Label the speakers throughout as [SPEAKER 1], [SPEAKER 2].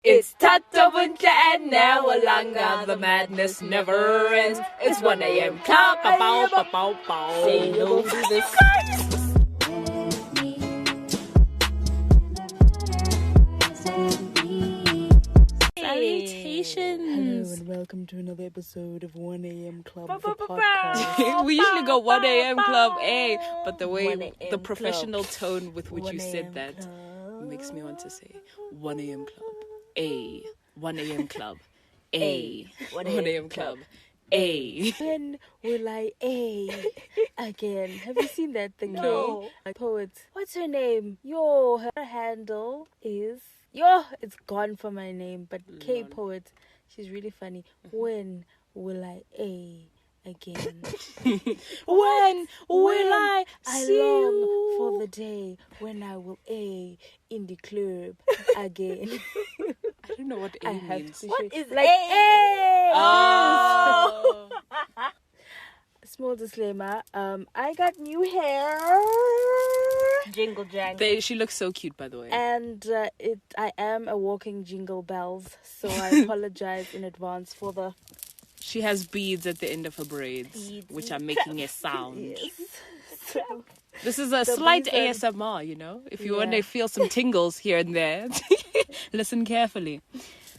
[SPEAKER 1] It's Tato Buncha and Nawalanga, the madness never ends. It's 1 a.m. club, ba-bow, ba-bow, bow. Say no to this.
[SPEAKER 2] Salutations.
[SPEAKER 3] Hello and welcome to another episode of 1 a.m. Club, the podcast.
[SPEAKER 2] We usually go 1 a.m. club, but the way,
[SPEAKER 3] 1 a.m.
[SPEAKER 2] the professional
[SPEAKER 3] club.
[SPEAKER 2] tone with which you
[SPEAKER 3] 1
[SPEAKER 2] said
[SPEAKER 3] a.m.
[SPEAKER 2] that
[SPEAKER 3] club.
[SPEAKER 2] makes me want to say 1 a.m. club, 1 a.m. club, 1 a.m. club,
[SPEAKER 3] When will I again? Have you seen that? The
[SPEAKER 1] No.
[SPEAKER 3] Poet. What's her name? Her handle is it's gone for my name, but K
[SPEAKER 2] Lol.
[SPEAKER 3] Poet. She's really funny. When will I again?
[SPEAKER 2] When will I
[SPEAKER 3] I
[SPEAKER 2] see
[SPEAKER 3] long
[SPEAKER 2] you?
[SPEAKER 3] for the day when I will in the club again.
[SPEAKER 2] I don't know what A
[SPEAKER 3] I have
[SPEAKER 2] means.
[SPEAKER 3] to
[SPEAKER 1] What
[SPEAKER 3] show-
[SPEAKER 1] is
[SPEAKER 3] like
[SPEAKER 1] A?
[SPEAKER 2] Oh.
[SPEAKER 3] Small disclaimer. I got new hair,
[SPEAKER 1] Jingle jangle.
[SPEAKER 2] She looks so cute, by the way.
[SPEAKER 3] and I am a walking jingle bells. So I apologize in advance for the.
[SPEAKER 2] She has beads at the end of her braids,
[SPEAKER 1] Beads.
[SPEAKER 2] which are making a sound.
[SPEAKER 3] Yes. So,
[SPEAKER 2] This is a
[SPEAKER 3] The
[SPEAKER 2] slight
[SPEAKER 3] reason-
[SPEAKER 2] ASMR, you know? If you want to
[SPEAKER 3] Yeah.
[SPEAKER 2] feel some tingles here and there, listen carefully.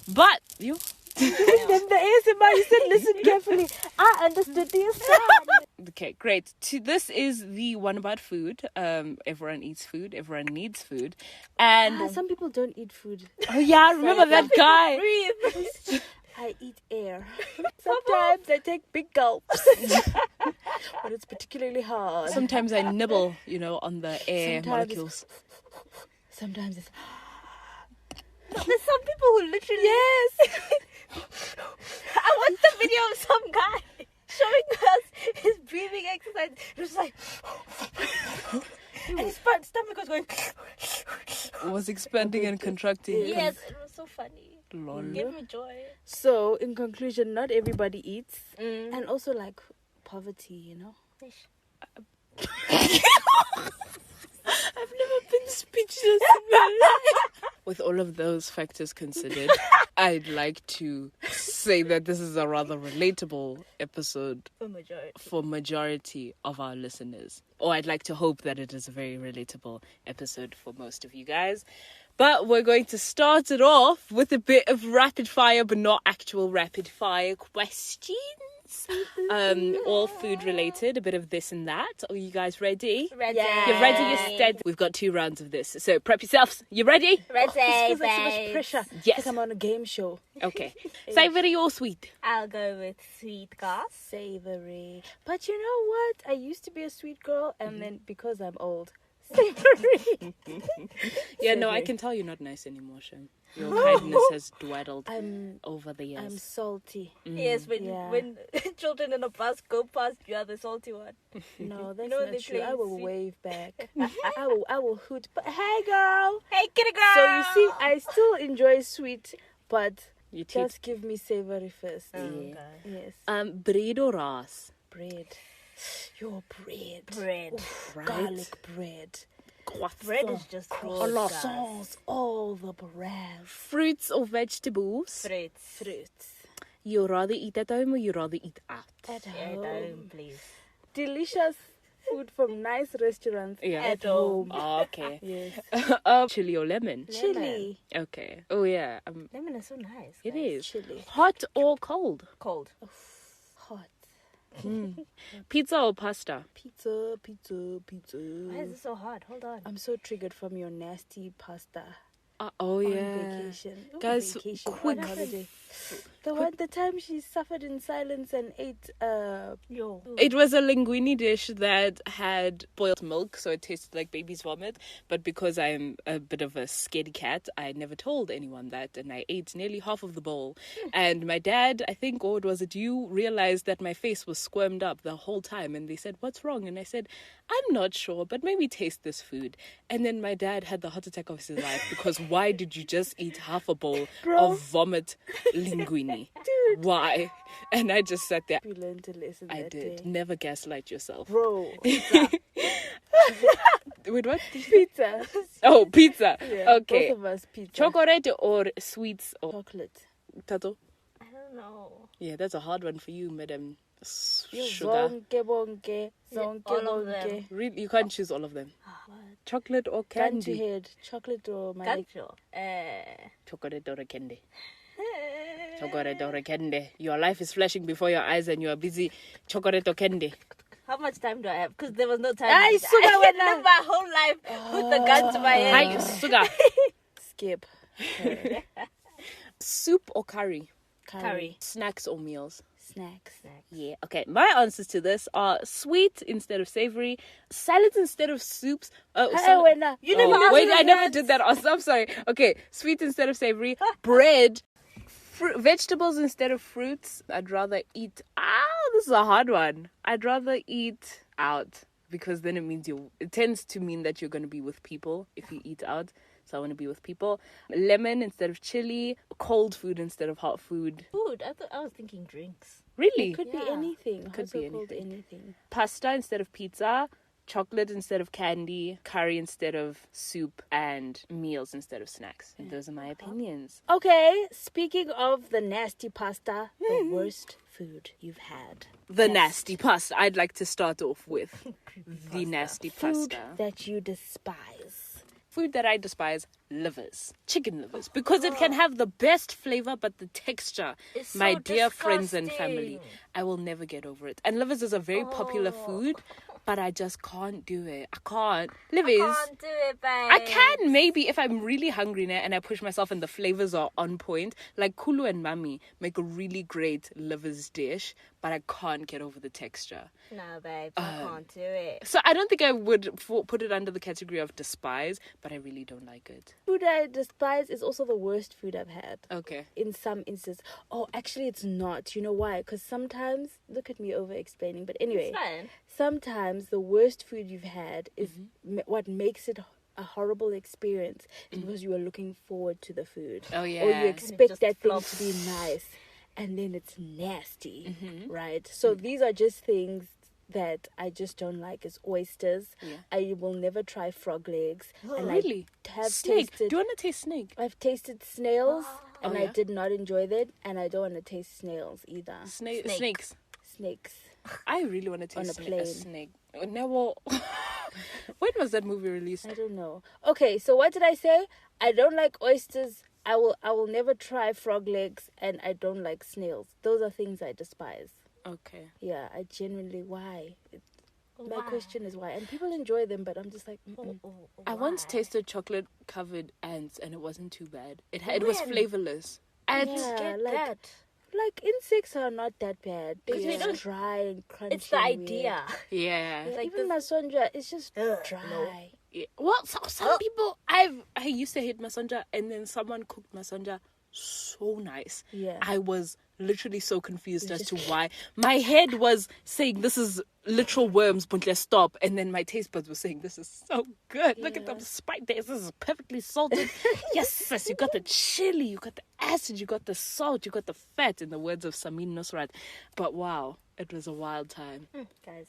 [SPEAKER 2] But you...
[SPEAKER 3] then the ASMR, you said listen carefully. I understood the sound.
[SPEAKER 2] Okay, great. This is the one about food. Everyone eats food. Everyone needs food. And...
[SPEAKER 3] Some people don't eat food.
[SPEAKER 2] oh yeah, remember that guy?
[SPEAKER 1] Breathe.
[SPEAKER 3] I eat air. Sometimes I take big gulps. But it's particularly hard.
[SPEAKER 2] Sometimes I nibble, on the air
[SPEAKER 3] Sometimes-
[SPEAKER 2] molecules.
[SPEAKER 3] Sometimes it's.
[SPEAKER 1] There's some people who literally.
[SPEAKER 3] Yes!
[SPEAKER 1] I watched the video of some guy showing us his breathing exercise. It was like. And his stomach was going.
[SPEAKER 2] Was expanding and contracting.
[SPEAKER 1] Yes, it was so funny.
[SPEAKER 2] Lol.
[SPEAKER 1] Give me joy.
[SPEAKER 3] So, in conclusion, not everybody eats.
[SPEAKER 1] Mm.
[SPEAKER 3] And also, like, poverty,
[SPEAKER 2] I've never been speechless in my life. With all of those factors considered, I'd like to say that this is a rather relatable episode
[SPEAKER 1] For majority.
[SPEAKER 2] for majority of our listeners. Or I'd like to hope that it is a very relatable episode for most of you guys. But we're going to start it off with a bit of rapid fire, but not actual rapid fire questions. All food related, a bit of this and that. Are you guys ready?
[SPEAKER 1] Ready.
[SPEAKER 3] Yeah.
[SPEAKER 2] You're ready, you're steady. We've got 2 rounds of this. So prep yourselves. You ready?
[SPEAKER 1] Ready,
[SPEAKER 3] It feels like so much
[SPEAKER 1] babes.
[SPEAKER 3] pressure.
[SPEAKER 2] Yes.
[SPEAKER 3] Like I'm on a game show.
[SPEAKER 2] Okay. Savory or sweet?
[SPEAKER 1] I'll go with sweet gas.
[SPEAKER 3] Savory. But you know what? I used to be a sweet girl, and then because I'm old, savory.
[SPEAKER 2] Yeah, no, I
[SPEAKER 3] Savory.
[SPEAKER 2] can tell you're not nice anymore, Shem. Your kindness has dwelled
[SPEAKER 3] I'm
[SPEAKER 2] over the years.
[SPEAKER 3] I'm salty.
[SPEAKER 1] Yes,
[SPEAKER 3] Yeah.
[SPEAKER 1] when children in a bus go past, you are the salty one.
[SPEAKER 3] No, that's
[SPEAKER 1] know
[SPEAKER 3] not
[SPEAKER 1] they
[SPEAKER 3] true.
[SPEAKER 1] play
[SPEAKER 3] I will
[SPEAKER 1] sweet-
[SPEAKER 3] wave back. I will hoot. But hey, girl.
[SPEAKER 1] Hey, kitty girl.
[SPEAKER 3] So you see, I still enjoy sweet, but
[SPEAKER 2] You teeth.
[SPEAKER 3] just give me savory first.
[SPEAKER 1] Okay.
[SPEAKER 3] Yes.
[SPEAKER 2] Bread or ras?
[SPEAKER 3] Bread. Your bread.
[SPEAKER 1] Bread.
[SPEAKER 3] Oof,
[SPEAKER 2] Right.
[SPEAKER 3] garlic bread.
[SPEAKER 1] Bread is just
[SPEAKER 3] All
[SPEAKER 1] good,
[SPEAKER 3] the
[SPEAKER 1] guys.
[SPEAKER 3] sauce, all the bread.
[SPEAKER 2] Fruits or vegetables?
[SPEAKER 1] Fruits.
[SPEAKER 3] Fruits.
[SPEAKER 2] You rather eat at home or you rather eat out?
[SPEAKER 3] At
[SPEAKER 1] At
[SPEAKER 3] home.
[SPEAKER 1] home, please.
[SPEAKER 3] Delicious food from nice restaurants.
[SPEAKER 2] Yeah.
[SPEAKER 3] At
[SPEAKER 1] home.
[SPEAKER 3] home.
[SPEAKER 2] Oh, okay.
[SPEAKER 3] Yes.
[SPEAKER 2] Chili or lemon?
[SPEAKER 3] Chili.
[SPEAKER 2] Okay. Oh, yeah.
[SPEAKER 1] Lemon is so nice.
[SPEAKER 2] It
[SPEAKER 1] guys.
[SPEAKER 2] is.
[SPEAKER 3] Chili.
[SPEAKER 2] Hot or cold?
[SPEAKER 1] Cold.
[SPEAKER 3] Hot.
[SPEAKER 2] Pizza or pasta?
[SPEAKER 3] Pizza, pizza,
[SPEAKER 1] Why is
[SPEAKER 3] pizza.
[SPEAKER 1] it so hard? Hold on.
[SPEAKER 3] I'm so triggered from your nasty pasta.
[SPEAKER 2] Oh,
[SPEAKER 3] On
[SPEAKER 2] yeah.
[SPEAKER 3] vacation. Not
[SPEAKER 2] Guys,
[SPEAKER 3] vacation,
[SPEAKER 2] quick-
[SPEAKER 3] on holiday. The time she suffered in silence and ate
[SPEAKER 1] Yo.
[SPEAKER 2] It was a linguine dish that had boiled milk, so it tasted like baby's vomit. But because I'm a bit of a scaredy cat, I never told anyone that, and I ate nearly half of the bowl. And my dad, I think, or was it you, realized that my face was squirmed up the whole time, and they said, "What's wrong?" And I said, "I'm not sure, but maybe taste this food." And then my dad had the heart attack of his life because why did you just eat half a bowl of vomit linguine?
[SPEAKER 3] Dude.
[SPEAKER 2] Why? And I just sat there.
[SPEAKER 3] You learned a lesson
[SPEAKER 2] I
[SPEAKER 3] that
[SPEAKER 2] did.
[SPEAKER 3] day.
[SPEAKER 2] Never gaslight yourself.
[SPEAKER 3] Bro.
[SPEAKER 2] Wait, what?
[SPEAKER 3] Pizza.
[SPEAKER 2] Oh, pizza.
[SPEAKER 3] Yeah,
[SPEAKER 2] Okay.
[SPEAKER 3] both of us pizza.
[SPEAKER 2] Chocolate or sweets or
[SPEAKER 3] Chocolate.
[SPEAKER 2] tato?
[SPEAKER 1] I don't know.
[SPEAKER 2] Yeah, that's a hard one for you, madam.
[SPEAKER 3] You
[SPEAKER 2] Sugar.
[SPEAKER 3] Zonke bonke. Zonke
[SPEAKER 1] all of
[SPEAKER 3] bonke.
[SPEAKER 1] them.
[SPEAKER 2] Really, you can't choose all of them. Chocolate or
[SPEAKER 3] Gun to
[SPEAKER 2] candy?
[SPEAKER 3] head. Chocolate or my
[SPEAKER 1] Gacho.
[SPEAKER 2] Chocolate or a candy? Chocolate or a candy? Your life is flashing before your eyes and you are busy. Chocolate or candy?
[SPEAKER 1] How much time do I have? Because there was no time.
[SPEAKER 3] Ay,
[SPEAKER 1] I
[SPEAKER 3] sugar
[SPEAKER 1] can
[SPEAKER 3] wena.
[SPEAKER 1] live my whole life with the gun to my head.
[SPEAKER 2] Hi, sugar.
[SPEAKER 3] skip.
[SPEAKER 2] Soup or curry?
[SPEAKER 1] Curry.
[SPEAKER 2] Snacks or meals?
[SPEAKER 3] Snacks.
[SPEAKER 2] Yeah, okay. My answers to this are sweet instead of savory, salads instead of soups. Oh,
[SPEAKER 3] Wena.
[SPEAKER 1] You never
[SPEAKER 2] oh,
[SPEAKER 1] asked
[SPEAKER 2] wait,
[SPEAKER 1] me
[SPEAKER 2] I never
[SPEAKER 1] that.
[SPEAKER 2] did that. Also, I'm sorry. Okay, sweet instead of savory, bread, vegetables instead of fruits. I'd rather eat. This is a hard one. I'd rather eat out because then it tends to mean that you're going to be with people if you eat out. So I want to be with people. Lemon instead of chili, cold food instead of hot food.
[SPEAKER 1] Food. I was thinking drinks.
[SPEAKER 2] Really?
[SPEAKER 3] Could be
[SPEAKER 1] Yeah.
[SPEAKER 3] anything.
[SPEAKER 2] Could
[SPEAKER 3] Also
[SPEAKER 2] be
[SPEAKER 3] called anything.
[SPEAKER 2] Pasta instead of pizza, chocolate instead of candy, curry instead of soup, and meals instead of snacks. And those are my opinions.
[SPEAKER 3] Okay, speaking of the nasty pasta, the worst food you've had.
[SPEAKER 2] The nasty pasta. I'd like to start off with the nasty
[SPEAKER 3] Food
[SPEAKER 2] pasta.
[SPEAKER 3] that you despise.
[SPEAKER 2] Food that I despise, livers. Chicken livers. Because it can have the best flavor, but the texture,
[SPEAKER 1] It's
[SPEAKER 2] my
[SPEAKER 1] so
[SPEAKER 2] dear friends and family,
[SPEAKER 1] disgusting.
[SPEAKER 2] I will never get over it. And livers is a very popular food, but I just can't do it. I can't. Livers.
[SPEAKER 1] Can't do it, babe.
[SPEAKER 2] I can maybe if I'm really hungry now and I push myself and the flavors are on point. Like Kulu and Mami make a really great livers dish, but I can't get over the texture.
[SPEAKER 1] No, babe. I can't do it.
[SPEAKER 2] So I don't think I would put it under the category of despise, but I really don't like it.
[SPEAKER 3] Food I despise is also the worst food I've had.
[SPEAKER 2] Okay.
[SPEAKER 3] In some instances. Oh, actually, it's not. You know why? Because sometimes, look at me over explaining, but anyway,
[SPEAKER 1] It's fine.
[SPEAKER 3] sometimes the worst food you've had is what makes it a horrible experience is because you are looking forward to the food.
[SPEAKER 2] Oh,
[SPEAKER 3] Or
[SPEAKER 2] yeah.
[SPEAKER 3] you expect
[SPEAKER 1] just
[SPEAKER 3] that thing
[SPEAKER 1] flops.
[SPEAKER 3] to be nice and then it's nasty, right? So these are just things that I just don't like is oysters.
[SPEAKER 2] Yeah.
[SPEAKER 3] I will never try frog legs. And
[SPEAKER 2] Really?
[SPEAKER 3] I have
[SPEAKER 2] Snake.
[SPEAKER 3] tasted...
[SPEAKER 2] Do you want to taste snake?
[SPEAKER 3] I've tasted snails and
[SPEAKER 2] Oh,
[SPEAKER 3] I
[SPEAKER 2] yeah?
[SPEAKER 3] did not enjoy that, and I don't want to taste snails either.
[SPEAKER 1] Snake.
[SPEAKER 2] Snakes.
[SPEAKER 3] Snakes.
[SPEAKER 2] I really want to
[SPEAKER 3] On
[SPEAKER 2] taste
[SPEAKER 3] a
[SPEAKER 2] a
[SPEAKER 3] plane.
[SPEAKER 2] snake. No, well, when was that movie released?
[SPEAKER 3] I don't know. Okay, so what did I say? I don't like oysters. I will never try frog legs, and I don't like snails. Those are things I despise.
[SPEAKER 2] Okay.
[SPEAKER 3] Yeah, I genuinely why. My
[SPEAKER 1] Why?
[SPEAKER 3] question is why, and people enjoy them, but I'm just like, mm-mm.
[SPEAKER 2] I once
[SPEAKER 1] Why?
[SPEAKER 2] tasted chocolate covered ants and it wasn't too bad. It was
[SPEAKER 1] When?
[SPEAKER 2] flavorless. And
[SPEAKER 3] Yeah,
[SPEAKER 1] Get
[SPEAKER 3] like-
[SPEAKER 1] that.
[SPEAKER 3] like insects are not that bad. They're
[SPEAKER 2] Yeah.
[SPEAKER 3] just dry and crunchy.
[SPEAKER 1] It's the
[SPEAKER 3] and weird.
[SPEAKER 1] idea.
[SPEAKER 2] yeah.
[SPEAKER 3] Yeah,
[SPEAKER 1] Like
[SPEAKER 3] even masonja, it's just dry.
[SPEAKER 2] Yeah. Well, some people I used to hate masonja, and then someone cooked masonja so nice.
[SPEAKER 3] Yeah.
[SPEAKER 2] I was literally so confused as to why. My head was saying this is literal worms, but let's stop. And then my taste buds were saying this is so good. Look at the spice. This is perfectly salted. Yes, sis, you got the chili, you got the acid, you got the salt, you got the fat, in the words of Samin Nusrat. But wow, it was a wild time.
[SPEAKER 1] Guys,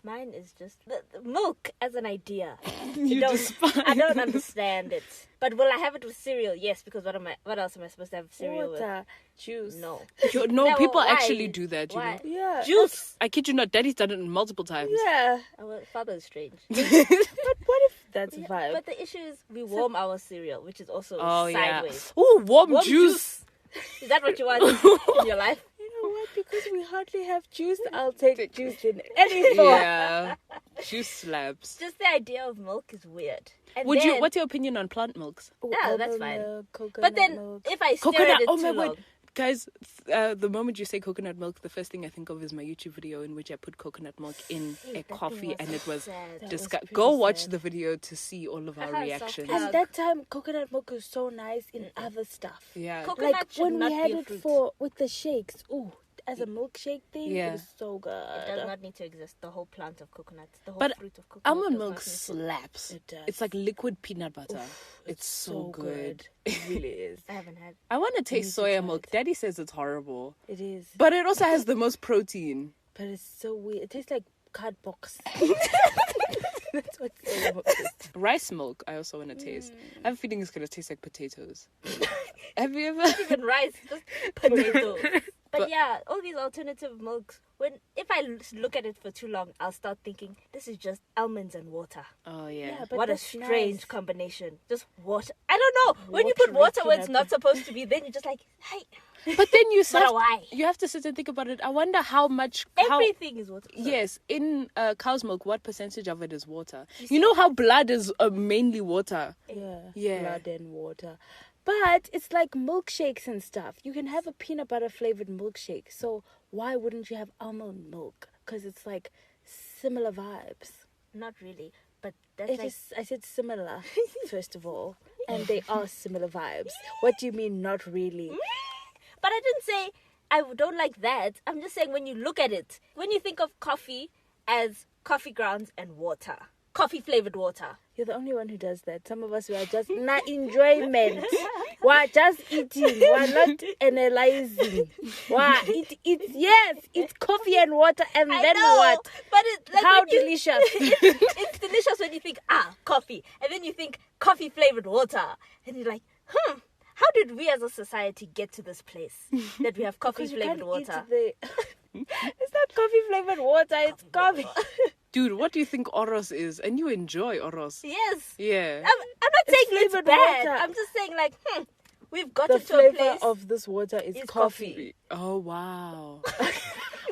[SPEAKER 1] mine is just the milk as an idea.
[SPEAKER 2] You despise.
[SPEAKER 1] I don't understand it. But will I have it with cereal? Yes, because what else am I supposed to have cereal with?
[SPEAKER 3] Water, juice.
[SPEAKER 1] No.
[SPEAKER 2] No,
[SPEAKER 1] No,
[SPEAKER 2] people
[SPEAKER 1] why?
[SPEAKER 2] actually do that, you
[SPEAKER 1] Why?
[SPEAKER 2] know.
[SPEAKER 3] Yeah.
[SPEAKER 1] Juice.
[SPEAKER 2] I kid you not, Daddy's done it multiple times.
[SPEAKER 3] Yeah.
[SPEAKER 1] Our father is strange.
[SPEAKER 3] But what if that's a vibe?
[SPEAKER 1] But the issue is we warm our cereal, which is also
[SPEAKER 2] Oh, yeah.
[SPEAKER 1] sideways.
[SPEAKER 2] Oh, warm
[SPEAKER 1] Warm
[SPEAKER 2] juice.
[SPEAKER 1] Is that what you want in your life?
[SPEAKER 3] You know what? Because we hardly have juice, I'll take juice in any form.
[SPEAKER 2] Yeah. Juice slabs.
[SPEAKER 1] Just the idea of milk is weird. And
[SPEAKER 2] What's
[SPEAKER 1] then,
[SPEAKER 2] your opinion on plant milks?
[SPEAKER 3] Oh,
[SPEAKER 1] Yeah, that's
[SPEAKER 3] almond
[SPEAKER 1] fine.
[SPEAKER 3] milk, coconut
[SPEAKER 1] But then
[SPEAKER 3] milk.
[SPEAKER 1] if I stare
[SPEAKER 2] Coconut.
[SPEAKER 1] at it
[SPEAKER 2] Oh
[SPEAKER 1] too
[SPEAKER 2] my
[SPEAKER 1] long,
[SPEAKER 2] word. Guys, the moment you say coconut milk, the first thing I think of is my YouTube video in which I put coconut milk in a
[SPEAKER 1] that
[SPEAKER 2] coffee,
[SPEAKER 1] thing
[SPEAKER 2] and it was
[SPEAKER 1] sad.
[SPEAKER 3] That was pretty
[SPEAKER 2] Go watch
[SPEAKER 3] sad.
[SPEAKER 2] the video to see all of our
[SPEAKER 1] Haha,
[SPEAKER 2] reactions.
[SPEAKER 1] soft
[SPEAKER 3] And that time, coconut milk was so nice in other stuff.
[SPEAKER 2] Yeah.
[SPEAKER 1] Coconut
[SPEAKER 3] Like
[SPEAKER 1] should
[SPEAKER 3] when
[SPEAKER 1] not
[SPEAKER 3] we had
[SPEAKER 1] be a
[SPEAKER 3] it
[SPEAKER 1] fruit.
[SPEAKER 3] with the shakes. Ooh, as a milkshake thing,
[SPEAKER 2] Yeah.
[SPEAKER 3] it was so good.
[SPEAKER 1] It does not need to exist. The whole plant of coconut, the whole
[SPEAKER 2] But
[SPEAKER 1] fruit of coconut.
[SPEAKER 2] Almond
[SPEAKER 1] does
[SPEAKER 2] milk
[SPEAKER 1] not need to-
[SPEAKER 2] slaps.
[SPEAKER 3] It does.
[SPEAKER 2] It's like liquid peanut butter. It's so good.
[SPEAKER 3] It really is.
[SPEAKER 1] I haven't had.
[SPEAKER 2] I want to taste
[SPEAKER 3] need to
[SPEAKER 2] soya
[SPEAKER 3] try
[SPEAKER 2] milk.
[SPEAKER 3] it.
[SPEAKER 2] Daddy says it's horrible.
[SPEAKER 3] It is.
[SPEAKER 2] But it also has the most protein.
[SPEAKER 3] But it's so weird. It tastes like cardbox. That's what soya milk is.
[SPEAKER 2] Rice milk, I also want to taste. I have a feeling it's going to taste like potatoes. Have you ever?
[SPEAKER 1] Even rice, just potato. But yeah, all these alternative milks, if I look at it for too long, I'll start thinking, this is just almonds and water.
[SPEAKER 2] Oh, yeah.
[SPEAKER 3] but
[SPEAKER 1] What a
[SPEAKER 3] that's
[SPEAKER 1] strange
[SPEAKER 3] nice.
[SPEAKER 1] combination. Just water. I don't know. When you put water where it's not supposed to be, then you're just like, hey.
[SPEAKER 2] But then you
[SPEAKER 1] But why?
[SPEAKER 2] you have to sit and think about it. I wonder how much...
[SPEAKER 1] Everything is water.
[SPEAKER 2] Yes, in cow's milk, what percentage of it is water? You know how blood is mainly water?
[SPEAKER 3] Yeah. Blood and water. But it's like milkshakes and stuff. You can have a peanut butter flavored milkshake. So why wouldn't you have almond milk? Because it's like similar vibes.
[SPEAKER 1] Not really. But that's
[SPEAKER 3] I said similar, first of all. And they are similar vibes. What do you mean not really?
[SPEAKER 1] But I didn't say I don't like that. I'm just saying when you look at it, when you think of coffee as coffee grounds and water, coffee flavored water.
[SPEAKER 3] You're the only one who does that. Some of us, we are just enjoyment. We're just eating. We're not analyzing. It's coffee and water, and
[SPEAKER 1] I
[SPEAKER 3] then
[SPEAKER 1] know,
[SPEAKER 3] what?
[SPEAKER 1] But it's like
[SPEAKER 3] How delicious.
[SPEAKER 1] It's delicious when you think, coffee. And then you think coffee flavored water. And you're like, how did we as a society get to this place that we have coffee
[SPEAKER 3] Because you
[SPEAKER 1] flavored
[SPEAKER 3] can't
[SPEAKER 1] water?
[SPEAKER 3] It's not coffee flavored water, it's coffee.
[SPEAKER 2] Dude, what do you think Oros is? And you enjoy Oros.
[SPEAKER 1] Yes.
[SPEAKER 2] Yeah.
[SPEAKER 1] I'm not saying it's
[SPEAKER 3] flavored
[SPEAKER 1] bad.
[SPEAKER 3] water.
[SPEAKER 1] I'm just saying like, we've got
[SPEAKER 3] The
[SPEAKER 1] to a
[SPEAKER 3] flavor
[SPEAKER 1] place.
[SPEAKER 3] of this water is
[SPEAKER 1] It's
[SPEAKER 3] coffee.
[SPEAKER 2] Oh, wow.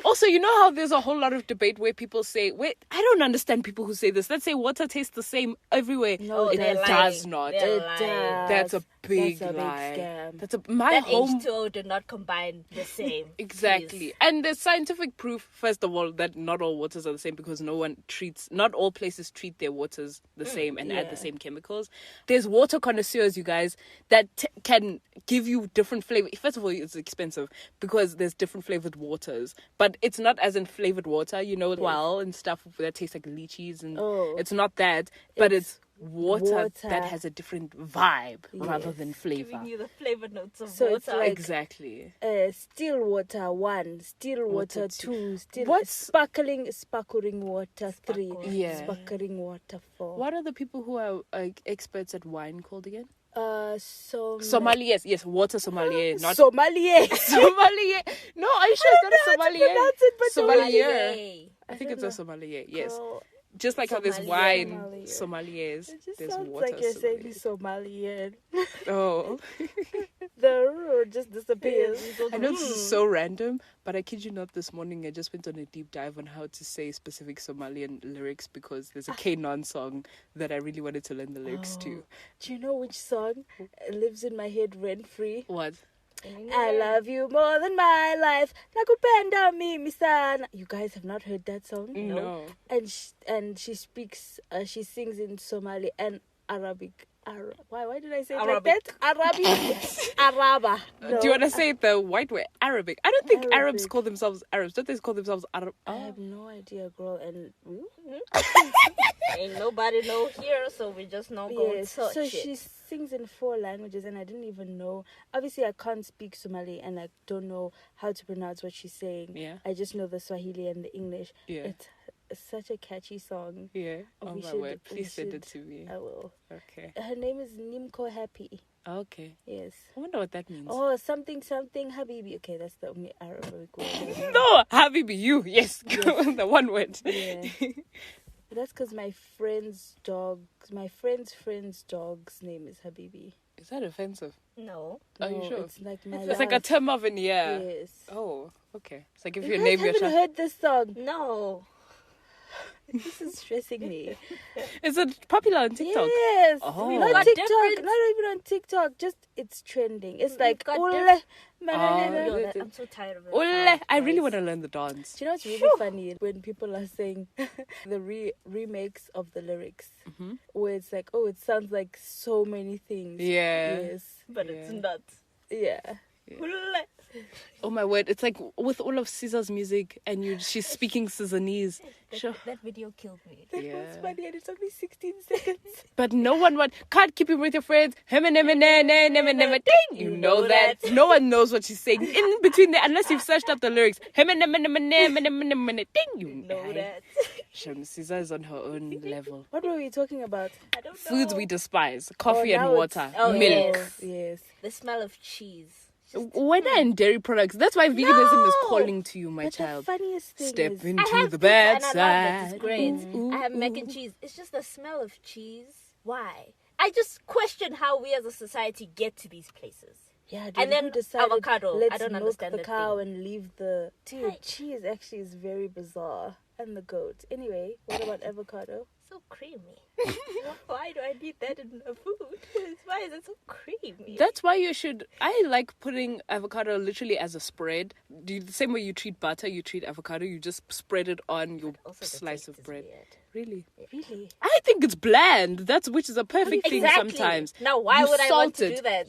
[SPEAKER 2] Also, you know how there's a whole lot of debate where people say, wait, I don't understand people who say this. Let's say water tastes the same everywhere.
[SPEAKER 3] No,
[SPEAKER 2] it
[SPEAKER 3] they're
[SPEAKER 2] does
[SPEAKER 1] lying.
[SPEAKER 2] not.
[SPEAKER 1] They're
[SPEAKER 3] It
[SPEAKER 1] lying.
[SPEAKER 3] does.
[SPEAKER 2] That's a big
[SPEAKER 3] That's a big
[SPEAKER 2] lie.
[SPEAKER 3] scam.
[SPEAKER 2] That's my
[SPEAKER 1] That
[SPEAKER 2] home.
[SPEAKER 1] H2O did not combine the same.
[SPEAKER 2] Exactly.
[SPEAKER 1] Please.
[SPEAKER 2] And there's scientific proof, first of all, that not all waters are the same because not all places treat their waters the same and add the same chemicals. There's water connoisseurs, you guys, that can give you different flavor. First of all, it's expensive because there's different flavored waters, but it's not as in flavored water, and stuff that tastes like lychees, and it's not that, but it's water that has a different vibe rather than flavor.
[SPEAKER 1] Giving you the flavor notes of
[SPEAKER 3] So
[SPEAKER 1] water.
[SPEAKER 3] it's like-
[SPEAKER 2] Exactly.
[SPEAKER 3] Still water 1, still water 2, still
[SPEAKER 2] What's-
[SPEAKER 3] sparkling water 3,
[SPEAKER 2] Yeah.
[SPEAKER 3] sparkling water 4.
[SPEAKER 2] What are the people who are experts at wine called again?
[SPEAKER 3] Sommelier.
[SPEAKER 2] Yes, water sommelier, not
[SPEAKER 3] Sommelier.
[SPEAKER 2] sommelier. No, are you sure it's not a sommelier?
[SPEAKER 3] pronounce it, but
[SPEAKER 2] Sommelier.
[SPEAKER 1] Hey.
[SPEAKER 2] I think it's a sommelier. Yes,
[SPEAKER 3] Girl,
[SPEAKER 2] just like how there's
[SPEAKER 1] Sommelier.
[SPEAKER 2] wine sommeliers,
[SPEAKER 3] it just
[SPEAKER 2] there's
[SPEAKER 3] sounds
[SPEAKER 2] water
[SPEAKER 3] like you're saying
[SPEAKER 2] sommeliers.
[SPEAKER 3] Somalian.
[SPEAKER 2] Oh,
[SPEAKER 3] The r just disappears.
[SPEAKER 2] I know this is so random, but I kid you not. This morning I just went on a deep dive on how to say specific Somalian lyrics because there's a K-Non song that I really wanted to learn the lyrics to.
[SPEAKER 3] Do you know which song lives in my head rent free?
[SPEAKER 2] What?
[SPEAKER 3] I love you more than my life. Nakupenda mimi sana. You guys have not heard that song?
[SPEAKER 2] No.
[SPEAKER 3] And she speaks, she sings in Somali and Arabic. Why did I say it
[SPEAKER 1] Arabic.
[SPEAKER 3] like that? Arabic. Araba.
[SPEAKER 2] Do you want to say it the white way? Arabic. I don't think Arabs
[SPEAKER 3] Arabic.
[SPEAKER 2] call themselves Arabs. Don't they call themselves Arab?
[SPEAKER 3] I have no idea, girl. And
[SPEAKER 1] Ain't nobody know here, so we just know go
[SPEAKER 3] yes,
[SPEAKER 1] search
[SPEAKER 3] so
[SPEAKER 1] it.
[SPEAKER 3] she sings in 4 languages, and I didn't even know. Obviously, I can't speak Somali, and I don't know how to pronounce what she's saying.
[SPEAKER 2] Yeah.
[SPEAKER 3] I just know the Swahili and the English.
[SPEAKER 2] Yeah.
[SPEAKER 3] It's such a catchy song.
[SPEAKER 2] Yeah. Oh
[SPEAKER 3] We
[SPEAKER 2] my
[SPEAKER 3] should-
[SPEAKER 2] word!
[SPEAKER 3] we
[SPEAKER 2] Please send it
[SPEAKER 3] should-
[SPEAKER 2] to me.
[SPEAKER 3] I will.
[SPEAKER 2] Okay.
[SPEAKER 3] Her name is Nimko Happy.
[SPEAKER 2] Okay.
[SPEAKER 3] Yes.
[SPEAKER 2] I wonder what that means.
[SPEAKER 3] Oh, something Habibi. Okay, that's the only Arabic word.
[SPEAKER 2] No, Habibi, you. Yes. The one word.
[SPEAKER 3] Yeah. But that's because my friend's dog's dog's name is Habibi.
[SPEAKER 2] Is that offensive?
[SPEAKER 1] No.
[SPEAKER 2] Are you
[SPEAKER 3] No,
[SPEAKER 2] sure?
[SPEAKER 3] It's like my
[SPEAKER 2] It's like a
[SPEAKER 3] love.
[SPEAKER 2] term of an year.
[SPEAKER 3] Yes.
[SPEAKER 2] Oh, okay. It's like if
[SPEAKER 3] You
[SPEAKER 2] you
[SPEAKER 3] guys
[SPEAKER 2] name your
[SPEAKER 3] haven't
[SPEAKER 2] child.
[SPEAKER 3] heard this song.
[SPEAKER 1] No.
[SPEAKER 3] This is stressing me.
[SPEAKER 2] Is it popular on TikTok?
[SPEAKER 3] Yes.
[SPEAKER 2] Oh.
[SPEAKER 3] Not
[SPEAKER 1] got
[SPEAKER 3] TikTok.
[SPEAKER 1] different-
[SPEAKER 3] Not even on TikTok. Just it's trending. It's
[SPEAKER 1] We've
[SPEAKER 3] like
[SPEAKER 1] got
[SPEAKER 3] Ule,
[SPEAKER 1] different-
[SPEAKER 3] manana.
[SPEAKER 1] Yo,
[SPEAKER 2] it-
[SPEAKER 1] I'm so tired of it.
[SPEAKER 2] Ole, I really want to learn the dance.
[SPEAKER 3] Do you know what's really funny? When people are saying the remakes of the lyrics, where it's like, oh, it sounds like so many things.
[SPEAKER 2] Yeah.
[SPEAKER 3] Yes.
[SPEAKER 1] But it's
[SPEAKER 2] Yeah.
[SPEAKER 1] not.
[SPEAKER 3] Yeah.
[SPEAKER 1] Hule.
[SPEAKER 2] Oh my word! It's like with all of Caesar's music, and she's speaking Caesarese. Sure.
[SPEAKER 1] That video killed me.
[SPEAKER 3] That was funny, and it's only 16 seconds.
[SPEAKER 2] But no one can't keep him with your friends. You know that. No one knows what she's saying in between there unless you've searched up the lyrics. You
[SPEAKER 1] Know that.
[SPEAKER 2] Caesar is on her own level.
[SPEAKER 3] What were we talking about?
[SPEAKER 1] I don't know.
[SPEAKER 2] Foods we despise: coffee
[SPEAKER 3] now
[SPEAKER 2] and water,
[SPEAKER 1] Oh,
[SPEAKER 2] milk.
[SPEAKER 3] Yes.
[SPEAKER 1] The smell of cheese.
[SPEAKER 2] When are in dairy products? That's why veganism is calling to you, my
[SPEAKER 3] But
[SPEAKER 2] child.
[SPEAKER 3] the funniest thing
[SPEAKER 2] Step
[SPEAKER 3] is,
[SPEAKER 2] into
[SPEAKER 1] I have
[SPEAKER 2] the
[SPEAKER 1] pizza
[SPEAKER 2] bad
[SPEAKER 1] and I love it.
[SPEAKER 2] side.
[SPEAKER 1] It's great. I have mac and cheese. It's just the smell of cheese. Why? I just question how we as a society get to these places.
[SPEAKER 3] yeah, dude,
[SPEAKER 1] And then
[SPEAKER 3] who decided,
[SPEAKER 1] avocado.
[SPEAKER 3] Let's
[SPEAKER 1] I don't
[SPEAKER 3] milk
[SPEAKER 1] understand
[SPEAKER 3] the
[SPEAKER 1] that
[SPEAKER 3] cow
[SPEAKER 1] thing.
[SPEAKER 3] and leave the cheese. Actually, is very bizarre, and the goat. Anyway, what about avocado?
[SPEAKER 1] So creamy. Why do I need that in a food? Why is it so creamy?
[SPEAKER 2] That's why you should. I like putting avocado literally as a spread. The same way you treat butter, you treat avocado. You just spread it on your
[SPEAKER 1] Also, the
[SPEAKER 2] slice
[SPEAKER 1] taste
[SPEAKER 2] of
[SPEAKER 1] is
[SPEAKER 2] bread.
[SPEAKER 1] weird.
[SPEAKER 2] Really?
[SPEAKER 3] Really?
[SPEAKER 2] I think it's bland. Which is a perfect thing
[SPEAKER 1] Exactly.
[SPEAKER 2] sometimes.
[SPEAKER 1] Now, why
[SPEAKER 2] You
[SPEAKER 1] would I want
[SPEAKER 2] salt
[SPEAKER 1] to
[SPEAKER 2] it.
[SPEAKER 1] do that?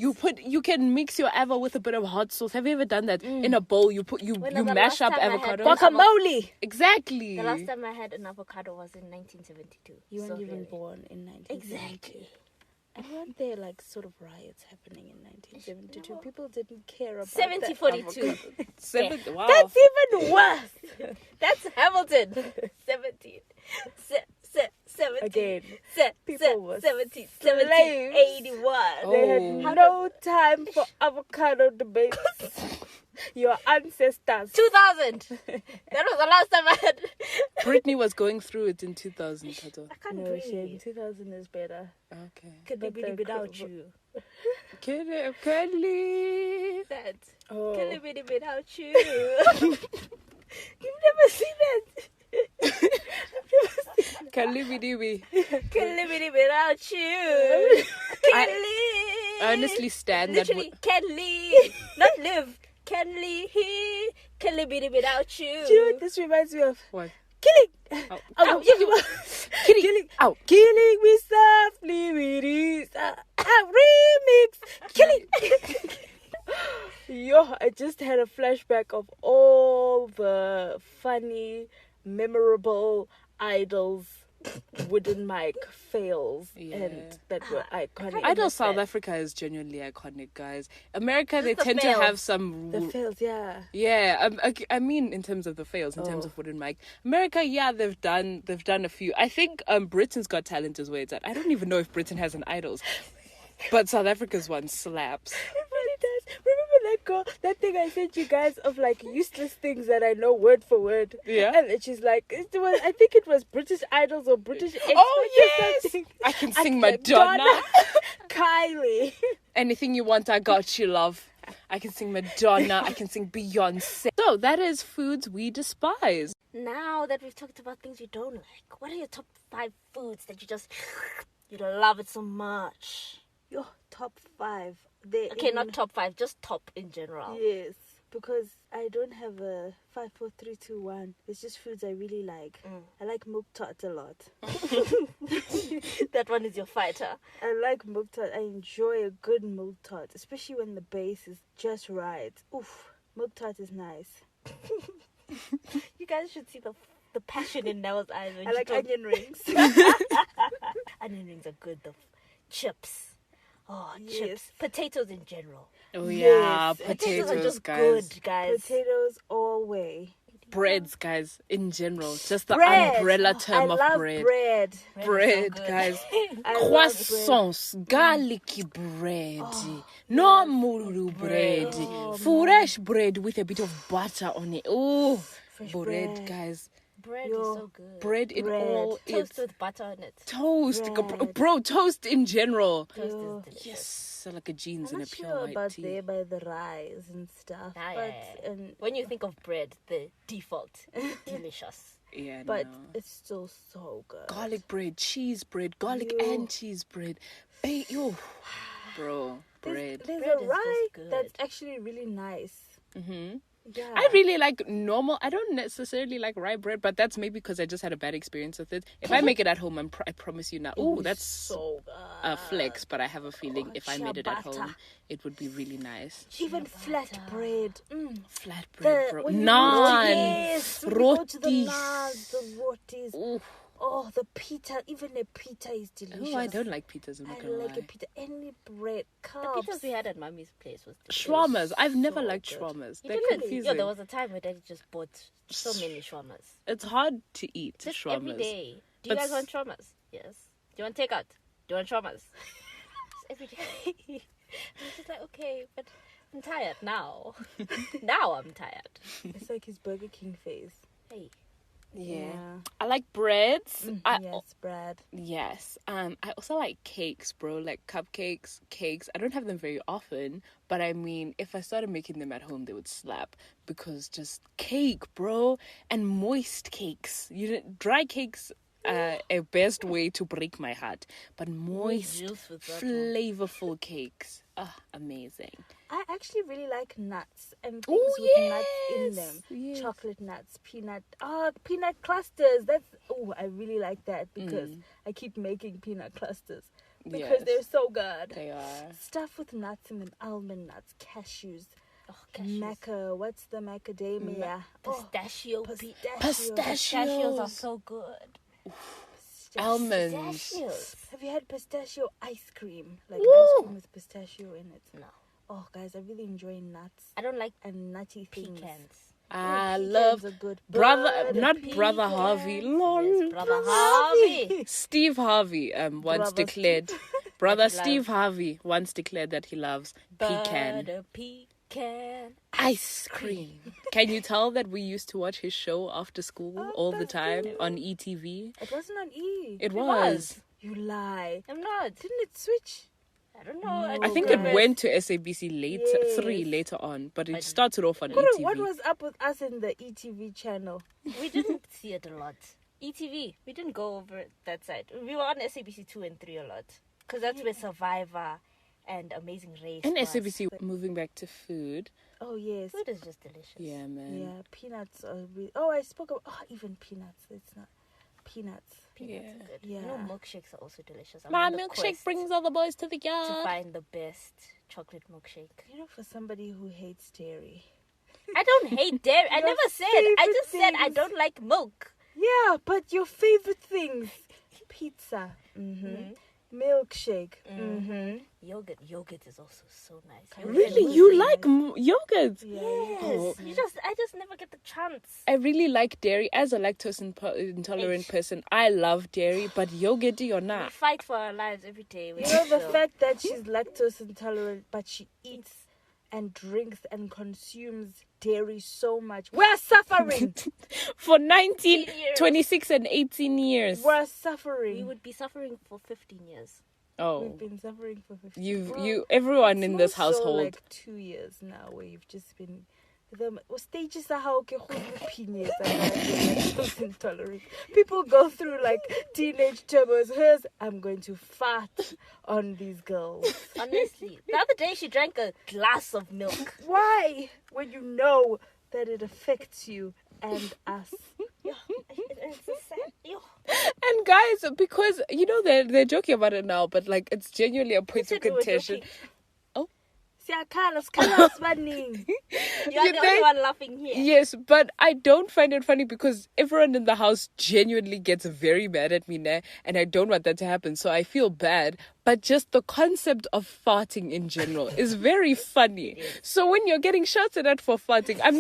[SPEAKER 2] You can mix your avo with a bit of hot sauce. Have you ever done that? In a bowl, you
[SPEAKER 1] When
[SPEAKER 2] you
[SPEAKER 1] the
[SPEAKER 2] mash
[SPEAKER 1] last
[SPEAKER 2] up
[SPEAKER 1] time I had
[SPEAKER 2] avocado.
[SPEAKER 1] one-
[SPEAKER 3] Guacamole.
[SPEAKER 2] Exactly.
[SPEAKER 1] The last time I had an avocado was in 1972.
[SPEAKER 3] You weren't
[SPEAKER 1] So
[SPEAKER 3] even
[SPEAKER 1] really.
[SPEAKER 3] born in 1972.
[SPEAKER 1] Exactly.
[SPEAKER 3] And weren't there like sort of riots happening in 1972? People didn't care about
[SPEAKER 1] 70-42.
[SPEAKER 2] Wow.
[SPEAKER 3] That's even worse.
[SPEAKER 1] That's Hamilton. 17. 17.
[SPEAKER 3] Again, people
[SPEAKER 1] People
[SPEAKER 3] were
[SPEAKER 1] 17.
[SPEAKER 3] slaves.
[SPEAKER 1] 81.
[SPEAKER 3] They
[SPEAKER 2] Oh.
[SPEAKER 3] had no time for avocado debates. Your ancestors.
[SPEAKER 1] 2000. That was the last time I had.
[SPEAKER 2] Britney was going through it in 2000. Tato.
[SPEAKER 1] I can't
[SPEAKER 3] No shame.
[SPEAKER 1] breathe.
[SPEAKER 3] 2000 is better.
[SPEAKER 2] Okay.
[SPEAKER 1] Could
[SPEAKER 3] But
[SPEAKER 1] be
[SPEAKER 3] the
[SPEAKER 1] without
[SPEAKER 3] cro-
[SPEAKER 1] you.
[SPEAKER 2] Kelly.
[SPEAKER 1] That.
[SPEAKER 3] Oh.
[SPEAKER 1] Could be without you. You've never seen that.
[SPEAKER 2] Kelly Bidibi.
[SPEAKER 1] Could be without you. Kelly.
[SPEAKER 2] I honestly stand that.
[SPEAKER 1] Literally, can live, not live. Can live. Can live without you.
[SPEAKER 3] Do you know what this reminds me of?
[SPEAKER 2] What?
[SPEAKER 3] Killing.
[SPEAKER 2] Oh.
[SPEAKER 3] Oh, killing.
[SPEAKER 2] Ow.
[SPEAKER 3] Killing me softly with his remix. Killing. Yo, I just had a flashback of all the funny, memorable idols wooden mic fails and that were iconic.
[SPEAKER 2] Idol South Africa is genuinely iconic, guys. America, they
[SPEAKER 1] the
[SPEAKER 2] tend to
[SPEAKER 1] fails.
[SPEAKER 2] have some.
[SPEAKER 3] The fails, yeah.
[SPEAKER 2] Yeah, I mean, in terms of the fails, in terms of wooden mic, America, yeah, they've done a few. I think Britain's Got Talent is where it's at. I don't even know if Britain has an idols, but South Africa's one slaps.
[SPEAKER 3] It really does. Remember that girl, that thing I sent you guys of like useless things that I know word for word?
[SPEAKER 2] Yeah.
[SPEAKER 3] And then she's like, I think it was British Idols or British X
[SPEAKER 2] Oh
[SPEAKER 3] Factor or
[SPEAKER 2] yes,
[SPEAKER 3] something.
[SPEAKER 2] I can
[SPEAKER 3] I
[SPEAKER 2] sing
[SPEAKER 3] can-
[SPEAKER 2] Madonna.
[SPEAKER 3] Kylie.
[SPEAKER 2] Anything you want, I got you, love. I can sing Madonna. I can sing Beyonce. So that is foods we despise.
[SPEAKER 1] Now that we've talked about things you don't like, what are your top 5 foods that you love it so much?
[SPEAKER 3] Your top 5.
[SPEAKER 1] Okay, not top 5, just top in general.
[SPEAKER 3] Yes, because I don't have a 5, 4, 3, 2, 1. It's just foods I really like. I like milk tart a lot.
[SPEAKER 1] That one is your fighter.
[SPEAKER 3] I like milk tart. I enjoy a good milk tart, especially when the base is just right. Oof, milk tart is nice.
[SPEAKER 1] You guys should see the passion in Nella's eyes when
[SPEAKER 3] I
[SPEAKER 1] she
[SPEAKER 3] like
[SPEAKER 1] told-
[SPEAKER 3] onion rings.
[SPEAKER 1] Onion rings are good though. Chips. Oh,
[SPEAKER 3] Yes.
[SPEAKER 1] chips. Potatoes in general.
[SPEAKER 2] Oh
[SPEAKER 3] Yes,
[SPEAKER 2] yeah,
[SPEAKER 1] Potatoes are
[SPEAKER 2] potatoes,
[SPEAKER 1] just
[SPEAKER 2] guys.
[SPEAKER 1] good, guys.
[SPEAKER 3] Potatoes all way.
[SPEAKER 2] Breads, guys, in general. Just the
[SPEAKER 3] Bread.
[SPEAKER 2] umbrella term
[SPEAKER 3] I
[SPEAKER 2] of
[SPEAKER 3] love
[SPEAKER 2] bread.
[SPEAKER 3] bread.
[SPEAKER 2] Bread,
[SPEAKER 1] good.
[SPEAKER 2] guys.
[SPEAKER 3] I love bread.
[SPEAKER 2] Croissants, garlicky bread, normal bread, fresh bread with a bit of butter on it. Oh, bread,
[SPEAKER 3] bread.
[SPEAKER 2] guys.
[SPEAKER 1] Bread
[SPEAKER 3] Yo,
[SPEAKER 1] is so good.
[SPEAKER 2] Bread in
[SPEAKER 3] Bread.
[SPEAKER 2] all
[SPEAKER 1] Toast
[SPEAKER 2] its
[SPEAKER 1] with butter on it.
[SPEAKER 2] toast,
[SPEAKER 3] Bread.
[SPEAKER 2] bro. Toast in general.
[SPEAKER 1] Toast
[SPEAKER 3] Yo.
[SPEAKER 1] is delicious.
[SPEAKER 2] Yes, so like a jeans
[SPEAKER 3] I'm
[SPEAKER 2] and a
[SPEAKER 3] not
[SPEAKER 2] pure
[SPEAKER 3] sure
[SPEAKER 2] white
[SPEAKER 3] about
[SPEAKER 2] tea.
[SPEAKER 3] there by the rise and stuff,
[SPEAKER 1] Ah,
[SPEAKER 3] but
[SPEAKER 1] yeah. When you think of bread, the default is delicious.
[SPEAKER 2] Yeah,
[SPEAKER 3] but
[SPEAKER 2] no.
[SPEAKER 3] it's still so good.
[SPEAKER 2] Garlic bread, cheese bread, garlic
[SPEAKER 3] Yo.
[SPEAKER 2] and cheese bread. Yo, bro, bread.
[SPEAKER 3] There's
[SPEAKER 1] Bread
[SPEAKER 3] a
[SPEAKER 1] is
[SPEAKER 3] rye
[SPEAKER 1] just good.
[SPEAKER 3] that's actually really nice.
[SPEAKER 2] Mm-hmm.
[SPEAKER 3] Yeah.
[SPEAKER 2] I really like normal. I don't necessarily like rye bread, but that's maybe because I just had a bad experience with it. If I make it at home, I promise you now. Oh, that's
[SPEAKER 3] so good.
[SPEAKER 2] a flex, but I have a feeling if I made it at
[SPEAKER 3] ciabatta.
[SPEAKER 2] home, it would be really nice.
[SPEAKER 3] Even flatbread.
[SPEAKER 2] Flatbread, bro.
[SPEAKER 3] When you
[SPEAKER 2] Naan.
[SPEAKER 3] yes, when you go to the
[SPEAKER 2] Rotis.
[SPEAKER 3] naans, the rotis.
[SPEAKER 2] Ooh.
[SPEAKER 3] Oh, the pita. Even a pita is delicious.
[SPEAKER 2] Oh, I don't like pizzas. I'm not
[SPEAKER 3] I
[SPEAKER 2] gonna
[SPEAKER 3] like a
[SPEAKER 2] lie.
[SPEAKER 3] pita. Any bread,
[SPEAKER 1] The
[SPEAKER 3] carbs.
[SPEAKER 1] pizzas we had at Mommy's place was delicious.
[SPEAKER 2] Shawarmas. I've never
[SPEAKER 3] so
[SPEAKER 2] liked
[SPEAKER 3] good.
[SPEAKER 2] shawarmas.
[SPEAKER 1] You
[SPEAKER 2] They're
[SPEAKER 1] didn't?
[SPEAKER 2] confusing.
[SPEAKER 1] Yeah, there was a time where Daddy just bought so many shawarmas.
[SPEAKER 2] It's hard to eat
[SPEAKER 1] Just
[SPEAKER 2] shawarmas.
[SPEAKER 1] every day. Do you
[SPEAKER 2] But
[SPEAKER 1] guys want shawarmas? Yes. Do you want takeout? Do you want shawarmas? Just every day. I'm just like, okay, but I'm tired now. Now I'm tired.
[SPEAKER 3] It's like his Burger King phase.
[SPEAKER 1] Hey.
[SPEAKER 2] Yeah. I like breads.
[SPEAKER 3] Yes, bread.
[SPEAKER 2] Yes. I also like cakes, bro. Like cupcakes, cakes. I don't have them very often, but I mean, if I started making them at home, they would slap because just cake, bro, and moist cakes. Dry cakes are a best way to break my heart, but moist,
[SPEAKER 1] juice with that one.
[SPEAKER 2] flavorful cakes. Amazing.
[SPEAKER 3] I actually really like nuts and things
[SPEAKER 2] Oh,
[SPEAKER 3] with nuts in
[SPEAKER 2] yes,
[SPEAKER 3] them.
[SPEAKER 2] yes.
[SPEAKER 3] Chocolate nuts, peanut clusters. I really like that because I keep making peanut clusters because
[SPEAKER 2] Yes.
[SPEAKER 3] they're so good.
[SPEAKER 2] They are.
[SPEAKER 3] Stuff with nuts in them, almond nuts, cashews,
[SPEAKER 1] Oh, cashews.
[SPEAKER 3] what's the macadamia?
[SPEAKER 1] Pistachio.
[SPEAKER 2] Pistachios.
[SPEAKER 1] are so good.
[SPEAKER 2] Almonds.
[SPEAKER 1] Pistachios.
[SPEAKER 3] Have you had pistachio ice cream? Like
[SPEAKER 2] Woo!
[SPEAKER 3] ice cream with pistachio in it?
[SPEAKER 1] No.
[SPEAKER 3] Oh, guys, I really enjoy nuts
[SPEAKER 1] I don't like
[SPEAKER 3] and nutty things.
[SPEAKER 1] pecans.
[SPEAKER 2] I
[SPEAKER 3] Pecans
[SPEAKER 2] love
[SPEAKER 3] are good.
[SPEAKER 2] brother,
[SPEAKER 3] Butter
[SPEAKER 2] not
[SPEAKER 3] pecans.
[SPEAKER 2] brother Harvey. Lol.
[SPEAKER 1] Yes, Brother Harvey.
[SPEAKER 2] Steve Harvey once
[SPEAKER 3] Brother
[SPEAKER 2] declared, brother
[SPEAKER 1] That he
[SPEAKER 2] Steve
[SPEAKER 1] loves.
[SPEAKER 2] Harvey once declared that he loves pecan
[SPEAKER 1] Butter pecan.
[SPEAKER 2] ice cream. Can you tell that we used to watch his show after school all the
[SPEAKER 3] that's
[SPEAKER 2] time
[SPEAKER 3] good.
[SPEAKER 2] on ETV?
[SPEAKER 3] It wasn't on E.
[SPEAKER 2] It was.
[SPEAKER 3] You lie.
[SPEAKER 1] I'm not.
[SPEAKER 3] Didn't it switch?
[SPEAKER 1] I don't know.
[SPEAKER 2] I think
[SPEAKER 3] guys.
[SPEAKER 2] it went to SABC
[SPEAKER 3] Yes.
[SPEAKER 2] 3 later on, but it
[SPEAKER 1] But-
[SPEAKER 2] started off on
[SPEAKER 3] What
[SPEAKER 2] ETV.
[SPEAKER 3] was up with us in the ETV channel?
[SPEAKER 1] We didn't see it a lot. ETV. We didn't go over that side. We were on SABC 2 and 3 a lot. Because that's where Survivor and Amazing Race
[SPEAKER 2] And
[SPEAKER 1] was.
[SPEAKER 2] SABC, moving back to food.
[SPEAKER 3] Oh, yes.
[SPEAKER 1] Food is just delicious.
[SPEAKER 2] Yeah, man.
[SPEAKER 3] Yeah, peanuts are really... Oh, I spoke about... Oh, even peanuts. It's not... Peanuts.
[SPEAKER 1] Peanuts
[SPEAKER 2] Yeah.
[SPEAKER 1] are good.
[SPEAKER 3] Yeah.
[SPEAKER 1] You know, milkshakes are also delicious. I'm
[SPEAKER 2] My
[SPEAKER 1] on the
[SPEAKER 2] milkshake
[SPEAKER 1] quest
[SPEAKER 2] brings all the boys to the
[SPEAKER 1] to
[SPEAKER 2] yard.
[SPEAKER 1] find the best chocolate milkshake.
[SPEAKER 3] You know, for somebody who hates dairy.
[SPEAKER 1] I don't hate dairy. I
[SPEAKER 3] Your
[SPEAKER 1] never said. I
[SPEAKER 3] favorite
[SPEAKER 1] just said I
[SPEAKER 3] things.
[SPEAKER 1] don't like milk.
[SPEAKER 3] Yeah, but your favorite things. Pizza. Milkshake.
[SPEAKER 1] Yogurt is also so nice.
[SPEAKER 2] Really? You like yogurt?
[SPEAKER 3] Yes.
[SPEAKER 1] Yes. I just never get the chance.
[SPEAKER 2] I really like dairy. As a lactose intolerant person, I love dairy, but yogurty or
[SPEAKER 1] We
[SPEAKER 2] not.
[SPEAKER 1] fight for our lives every day.
[SPEAKER 3] You know, the fact that she's lactose intolerant, but she eats and drinks and consumes dairy so much. We're suffering.
[SPEAKER 2] For 19,
[SPEAKER 1] years.
[SPEAKER 2] 26 and 18 years.
[SPEAKER 3] We're
[SPEAKER 1] we
[SPEAKER 3] suffering.
[SPEAKER 1] would be suffering for 15 years.
[SPEAKER 2] Oh,
[SPEAKER 3] We've been suffering for 50
[SPEAKER 2] everyone in this
[SPEAKER 3] It's more so
[SPEAKER 2] household.
[SPEAKER 3] like 2 years now where you've just been the stages are how intolerant. People go through like teenage turbos. Hers, I'm going to fart on these girls.
[SPEAKER 1] Honestly, the other day she drank a glass of milk.
[SPEAKER 3] Why? When you know that it affects you and us.
[SPEAKER 1] It's so sad. Yo.
[SPEAKER 2] And guys, because you know they're joking about it now, but like it's genuinely a point of
[SPEAKER 1] said we were
[SPEAKER 2] contention.
[SPEAKER 1] joking?
[SPEAKER 3] Siyakhala, baningi.
[SPEAKER 1] You are the only one laughing here.
[SPEAKER 2] Yes, but I don't find it funny because everyone in the house genuinely gets very mad at me now, and I don't want that to happen, so I feel bad. But just the concept of farting in general is very funny. So when you're getting shouted at for farting, I'm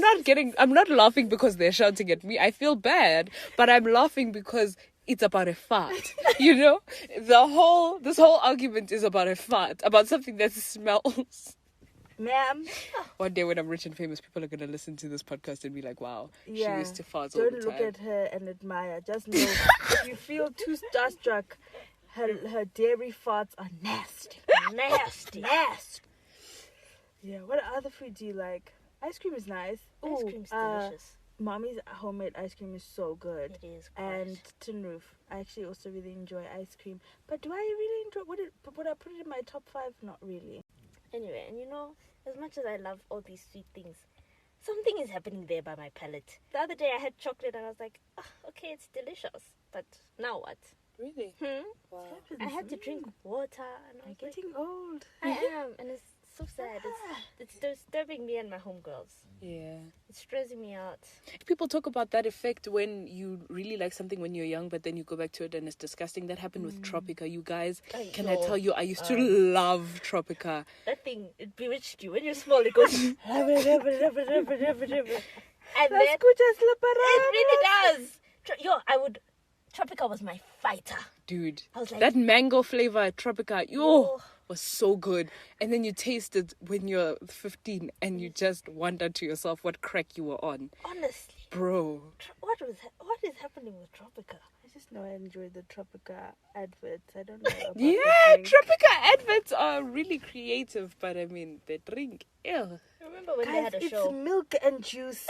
[SPEAKER 2] not laughing because they're shouting at me. I feel bad, but I'm laughing because it's about a fart. You know? This whole argument is about a fart, about something that smells.
[SPEAKER 3] Ma'am,
[SPEAKER 2] One day when I'm rich and famous, people are going to listen to this podcast and be like, wow, she
[SPEAKER 3] yeah.
[SPEAKER 2] used to fart all
[SPEAKER 3] Don't
[SPEAKER 2] the
[SPEAKER 3] look
[SPEAKER 2] time.
[SPEAKER 3] at her and admire. Just know if you feel too starstruck, her dairy farts are nasty.
[SPEAKER 1] Nasty.
[SPEAKER 3] Nasty. Yeah, what other food do you like? Ice cream is nice.
[SPEAKER 1] Ice
[SPEAKER 3] Ooh,
[SPEAKER 1] cream's delicious.
[SPEAKER 3] Mommy's homemade ice cream is so good.
[SPEAKER 1] It is.
[SPEAKER 3] And
[SPEAKER 1] And
[SPEAKER 3] Tin Roof. I actually also really enjoy ice cream. But do I really enjoy would I put it in my top 5? Not really.
[SPEAKER 1] anyway, and you know, as much as I love all these sweet things, something is happening there by my palate. The other day I had chocolate and I was like, oh, okay, it's delicious. But now what?
[SPEAKER 2] Really? Wow.
[SPEAKER 1] I had to drink water. And I was like,
[SPEAKER 3] Getting old.
[SPEAKER 1] I am. And it's so sad. It's disturbing me and my homegirls.
[SPEAKER 2] Yeah.
[SPEAKER 1] It's stressing me out.
[SPEAKER 2] People talk about that effect when you really like something when you're young, but then you go back to it and it's disgusting. That happened with Tropica. You guys, can I tell you, I used to love Tropica.
[SPEAKER 1] That thing, it bewitched you. When you're small, it goes... and then, it really does. Tropica was my fighter.
[SPEAKER 2] Dude,
[SPEAKER 1] I was like,
[SPEAKER 2] that mango flavor at Tropica, was so good. And then you taste it when you're 15 and you just wonder to yourself what crack you were on.
[SPEAKER 1] honestly,
[SPEAKER 2] Bro.
[SPEAKER 1] what is happening with Tropica?
[SPEAKER 3] I just know I enjoy the Tropica adverts. I don't know about
[SPEAKER 2] Yeah,
[SPEAKER 3] the drink.
[SPEAKER 2] Tropica adverts are really creative, but I mean, the drink, ew.
[SPEAKER 1] Remember when they
[SPEAKER 3] Guys,
[SPEAKER 1] had a
[SPEAKER 3] it's
[SPEAKER 1] show?
[SPEAKER 3] milk and juice.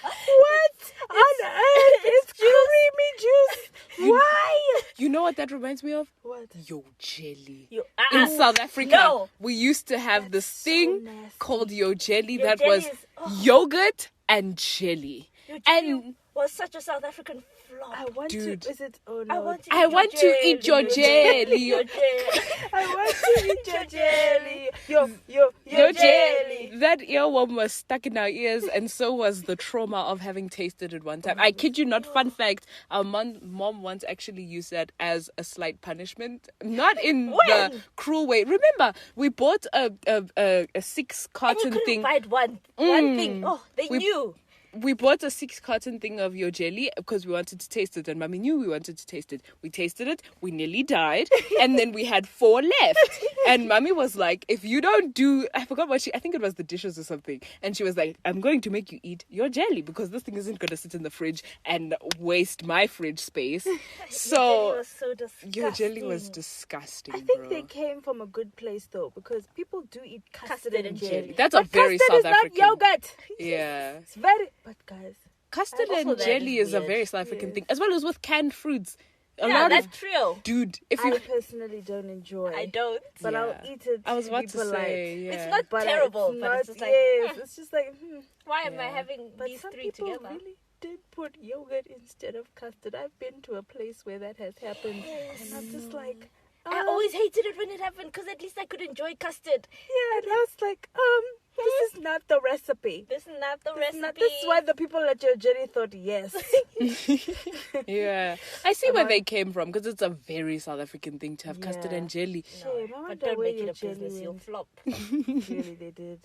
[SPEAKER 3] What on earth? It's creamy juice. Why?
[SPEAKER 2] You know what that reminds me of?
[SPEAKER 3] What?
[SPEAKER 2] Yo jelly.
[SPEAKER 1] Ah,
[SPEAKER 2] In South Africa,
[SPEAKER 1] no.
[SPEAKER 2] we used to have this thing
[SPEAKER 3] nasty.
[SPEAKER 2] called yo jelly
[SPEAKER 1] Yo
[SPEAKER 2] that
[SPEAKER 1] jelly
[SPEAKER 2] was
[SPEAKER 1] is-
[SPEAKER 2] yogurt and jelly.
[SPEAKER 1] Your
[SPEAKER 2] And
[SPEAKER 1] jelly was such a South African flop.
[SPEAKER 3] I want
[SPEAKER 2] Dude.
[SPEAKER 3] to. Is it? Oh no.
[SPEAKER 2] I want to eat your jelly.
[SPEAKER 1] Your jelly.
[SPEAKER 3] I want to eat your jelly. Your
[SPEAKER 2] Your
[SPEAKER 3] jelly.
[SPEAKER 2] jelly. That earworm was stuck in our ears, and so was the trauma of having tasted it one time. I kid you not. Fun fact: our mom once actually used that as a slight punishment, not in the
[SPEAKER 1] When?
[SPEAKER 2] cruel way. Remember, we bought a 6
[SPEAKER 1] And you
[SPEAKER 2] carton
[SPEAKER 1] couldn't
[SPEAKER 2] thing.
[SPEAKER 1] bite one thing. Oh, they knew.
[SPEAKER 2] We bought a 6 carton thing of your jelly because we wanted to taste it, and Mommy knew we wanted to taste it. We tasted it, we nearly died, and then we had 4 left. And Mommy was like, if you don't do, I forgot what I think it was the dishes or something. And she was like, I'm going to make you eat your jelly because this thing isn't going to sit in the fridge and waste my fridge space. So
[SPEAKER 1] Your jelly was so disgusting.
[SPEAKER 2] your jelly was disgusting,
[SPEAKER 3] I think
[SPEAKER 2] bro.
[SPEAKER 3] they came from a good place though, because people do eat custard,
[SPEAKER 1] Custard
[SPEAKER 3] and
[SPEAKER 1] and
[SPEAKER 3] jelly.
[SPEAKER 1] jelly.
[SPEAKER 2] That's a
[SPEAKER 3] But
[SPEAKER 2] very
[SPEAKER 3] custard
[SPEAKER 2] South
[SPEAKER 3] is
[SPEAKER 2] African.
[SPEAKER 3] not yogurt.
[SPEAKER 2] Yeah.
[SPEAKER 3] It's very. But guys,
[SPEAKER 2] Custard
[SPEAKER 1] Also
[SPEAKER 2] and
[SPEAKER 1] that
[SPEAKER 2] jelly
[SPEAKER 1] is
[SPEAKER 2] is a
[SPEAKER 1] weird.
[SPEAKER 2] very South African thing, as well as with canned fruits. A
[SPEAKER 1] Yeah,
[SPEAKER 2] lot
[SPEAKER 1] that
[SPEAKER 2] of
[SPEAKER 1] trio.
[SPEAKER 2] dude, if
[SPEAKER 3] I
[SPEAKER 2] you
[SPEAKER 3] personally don't enjoy.
[SPEAKER 1] I don't.
[SPEAKER 3] But I'll
[SPEAKER 2] Yeah.
[SPEAKER 3] eat it.
[SPEAKER 2] I was about
[SPEAKER 3] be
[SPEAKER 2] to
[SPEAKER 3] polite.
[SPEAKER 2] say, yeah.
[SPEAKER 1] It's not
[SPEAKER 3] But
[SPEAKER 1] terrible,
[SPEAKER 3] it's
[SPEAKER 1] but
[SPEAKER 3] not,
[SPEAKER 1] it's just like,
[SPEAKER 3] yes, it's just like.
[SPEAKER 1] why am I
[SPEAKER 2] Yeah.
[SPEAKER 1] having
[SPEAKER 3] But
[SPEAKER 1] these
[SPEAKER 3] some
[SPEAKER 1] 3
[SPEAKER 3] people
[SPEAKER 1] together?
[SPEAKER 3] really did put yogurt instead of custard. I've been to a place where that has happened, and I'm just like,
[SPEAKER 1] I always hated it when it happened because at least I could enjoy custard.
[SPEAKER 3] yeah. And I was like, this is not the recipe.
[SPEAKER 1] This is not the
[SPEAKER 3] This
[SPEAKER 1] recipe.
[SPEAKER 3] is why the people at your jelly thought yes.
[SPEAKER 2] Yeah, I see where they came from because it's a very South African thing to have custard
[SPEAKER 3] Yeah.
[SPEAKER 2] and jelly.
[SPEAKER 3] Shame. I
[SPEAKER 1] But
[SPEAKER 3] wonder
[SPEAKER 1] don't
[SPEAKER 3] where
[SPEAKER 1] make
[SPEAKER 3] your
[SPEAKER 1] it a business.
[SPEAKER 3] jelly
[SPEAKER 1] You'll
[SPEAKER 3] went.
[SPEAKER 1] flop.
[SPEAKER 3] Really, they did.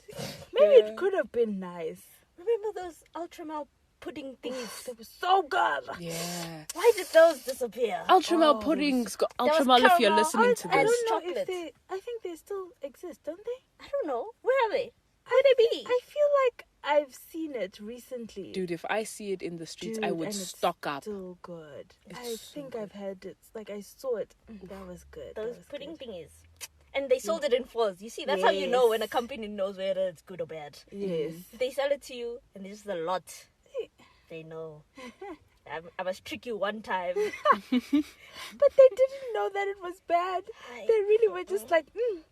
[SPEAKER 3] Maybe it could have been nice.
[SPEAKER 1] Remember those Ultramel pudding things?
[SPEAKER 3] They were so good.
[SPEAKER 2] Yeah,
[SPEAKER 1] Why did those disappear?
[SPEAKER 2] Ultramel puddings.
[SPEAKER 1] was
[SPEAKER 2] Ultramel, if you're
[SPEAKER 1] caramel.
[SPEAKER 2] listening to
[SPEAKER 1] I
[SPEAKER 3] I
[SPEAKER 2] this,
[SPEAKER 3] don't know if
[SPEAKER 1] Chocolate.
[SPEAKER 3] they. I think they still exist, don't they?
[SPEAKER 1] I don't know. Where are they? Where they be?
[SPEAKER 3] I feel like I've seen it recently.
[SPEAKER 2] dude, if I see it in the streets, I
[SPEAKER 3] Dude,
[SPEAKER 2] would
[SPEAKER 3] and it's
[SPEAKER 2] stock up.
[SPEAKER 3] Still good.
[SPEAKER 2] It's
[SPEAKER 3] I
[SPEAKER 2] so
[SPEAKER 3] think I've had it. Like I saw it. That was good.
[SPEAKER 1] Those
[SPEAKER 3] that was
[SPEAKER 1] pudding
[SPEAKER 3] good.
[SPEAKER 1] thingies. And they sold it in 4s. You see, that's how you know
[SPEAKER 3] Yes.
[SPEAKER 1] when a company knows whether it's good or bad.
[SPEAKER 3] Yes.
[SPEAKER 1] They sell it to you and it's just a lot. They know. I must trick you one time.
[SPEAKER 3] But they didn't know that it was bad.
[SPEAKER 1] Hi.
[SPEAKER 3] They really were just like,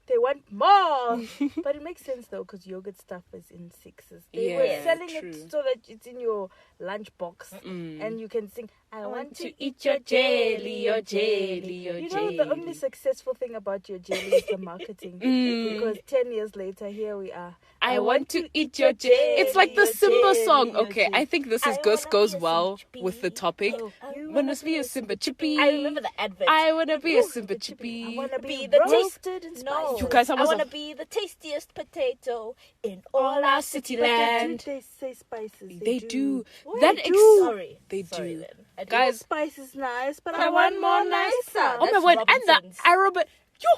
[SPEAKER 3] they want more. But it makes sense though, because yogurt stuff is in 6s. They were
[SPEAKER 2] Yeah,
[SPEAKER 3] selling
[SPEAKER 2] true.
[SPEAKER 3] it so that it's in your lunch box, and you can sing, I want to eat
[SPEAKER 2] your jelly, your jelly, your
[SPEAKER 3] You know, the only successful thing about your jelly is the marketing. Because 10 years later, here we are.
[SPEAKER 2] I want to eat your jelly. It's like the
[SPEAKER 3] your
[SPEAKER 2] Simba
[SPEAKER 3] jelly,
[SPEAKER 2] song.
[SPEAKER 3] your
[SPEAKER 2] Okay,
[SPEAKER 3] jelly.
[SPEAKER 2] I think this
[SPEAKER 1] I
[SPEAKER 2] is
[SPEAKER 1] wanna
[SPEAKER 2] goes
[SPEAKER 1] be a
[SPEAKER 2] well
[SPEAKER 1] Simba
[SPEAKER 2] with the
[SPEAKER 1] chippy.
[SPEAKER 2] topic.
[SPEAKER 1] I
[SPEAKER 2] Wanna be a Simba chippy.
[SPEAKER 1] I remember the advert.
[SPEAKER 2] I wanna be a
[SPEAKER 3] Ooh,
[SPEAKER 2] Simba
[SPEAKER 3] I
[SPEAKER 2] chippy.
[SPEAKER 3] want to
[SPEAKER 1] Be
[SPEAKER 3] be
[SPEAKER 1] the
[SPEAKER 3] roasted and
[SPEAKER 1] No,
[SPEAKER 3] spicy.
[SPEAKER 2] You guys, I was
[SPEAKER 1] want
[SPEAKER 2] a-
[SPEAKER 1] to be the tastiest potato in
[SPEAKER 2] All
[SPEAKER 1] all
[SPEAKER 2] our
[SPEAKER 1] our
[SPEAKER 2] city
[SPEAKER 1] city
[SPEAKER 3] But
[SPEAKER 2] land.
[SPEAKER 3] didn't they say spices?
[SPEAKER 2] They do.
[SPEAKER 3] Why
[SPEAKER 2] That
[SPEAKER 3] they
[SPEAKER 2] ex-
[SPEAKER 3] do?
[SPEAKER 1] Sorry.
[SPEAKER 2] They
[SPEAKER 1] Sorry
[SPEAKER 2] do.
[SPEAKER 1] then. I didn't-
[SPEAKER 2] Guys,
[SPEAKER 3] Spice is nice, but
[SPEAKER 1] I
[SPEAKER 3] I want more nicer.
[SPEAKER 2] oh my
[SPEAKER 1] That's
[SPEAKER 2] word, and the
[SPEAKER 1] Robinson's.
[SPEAKER 2] Arab.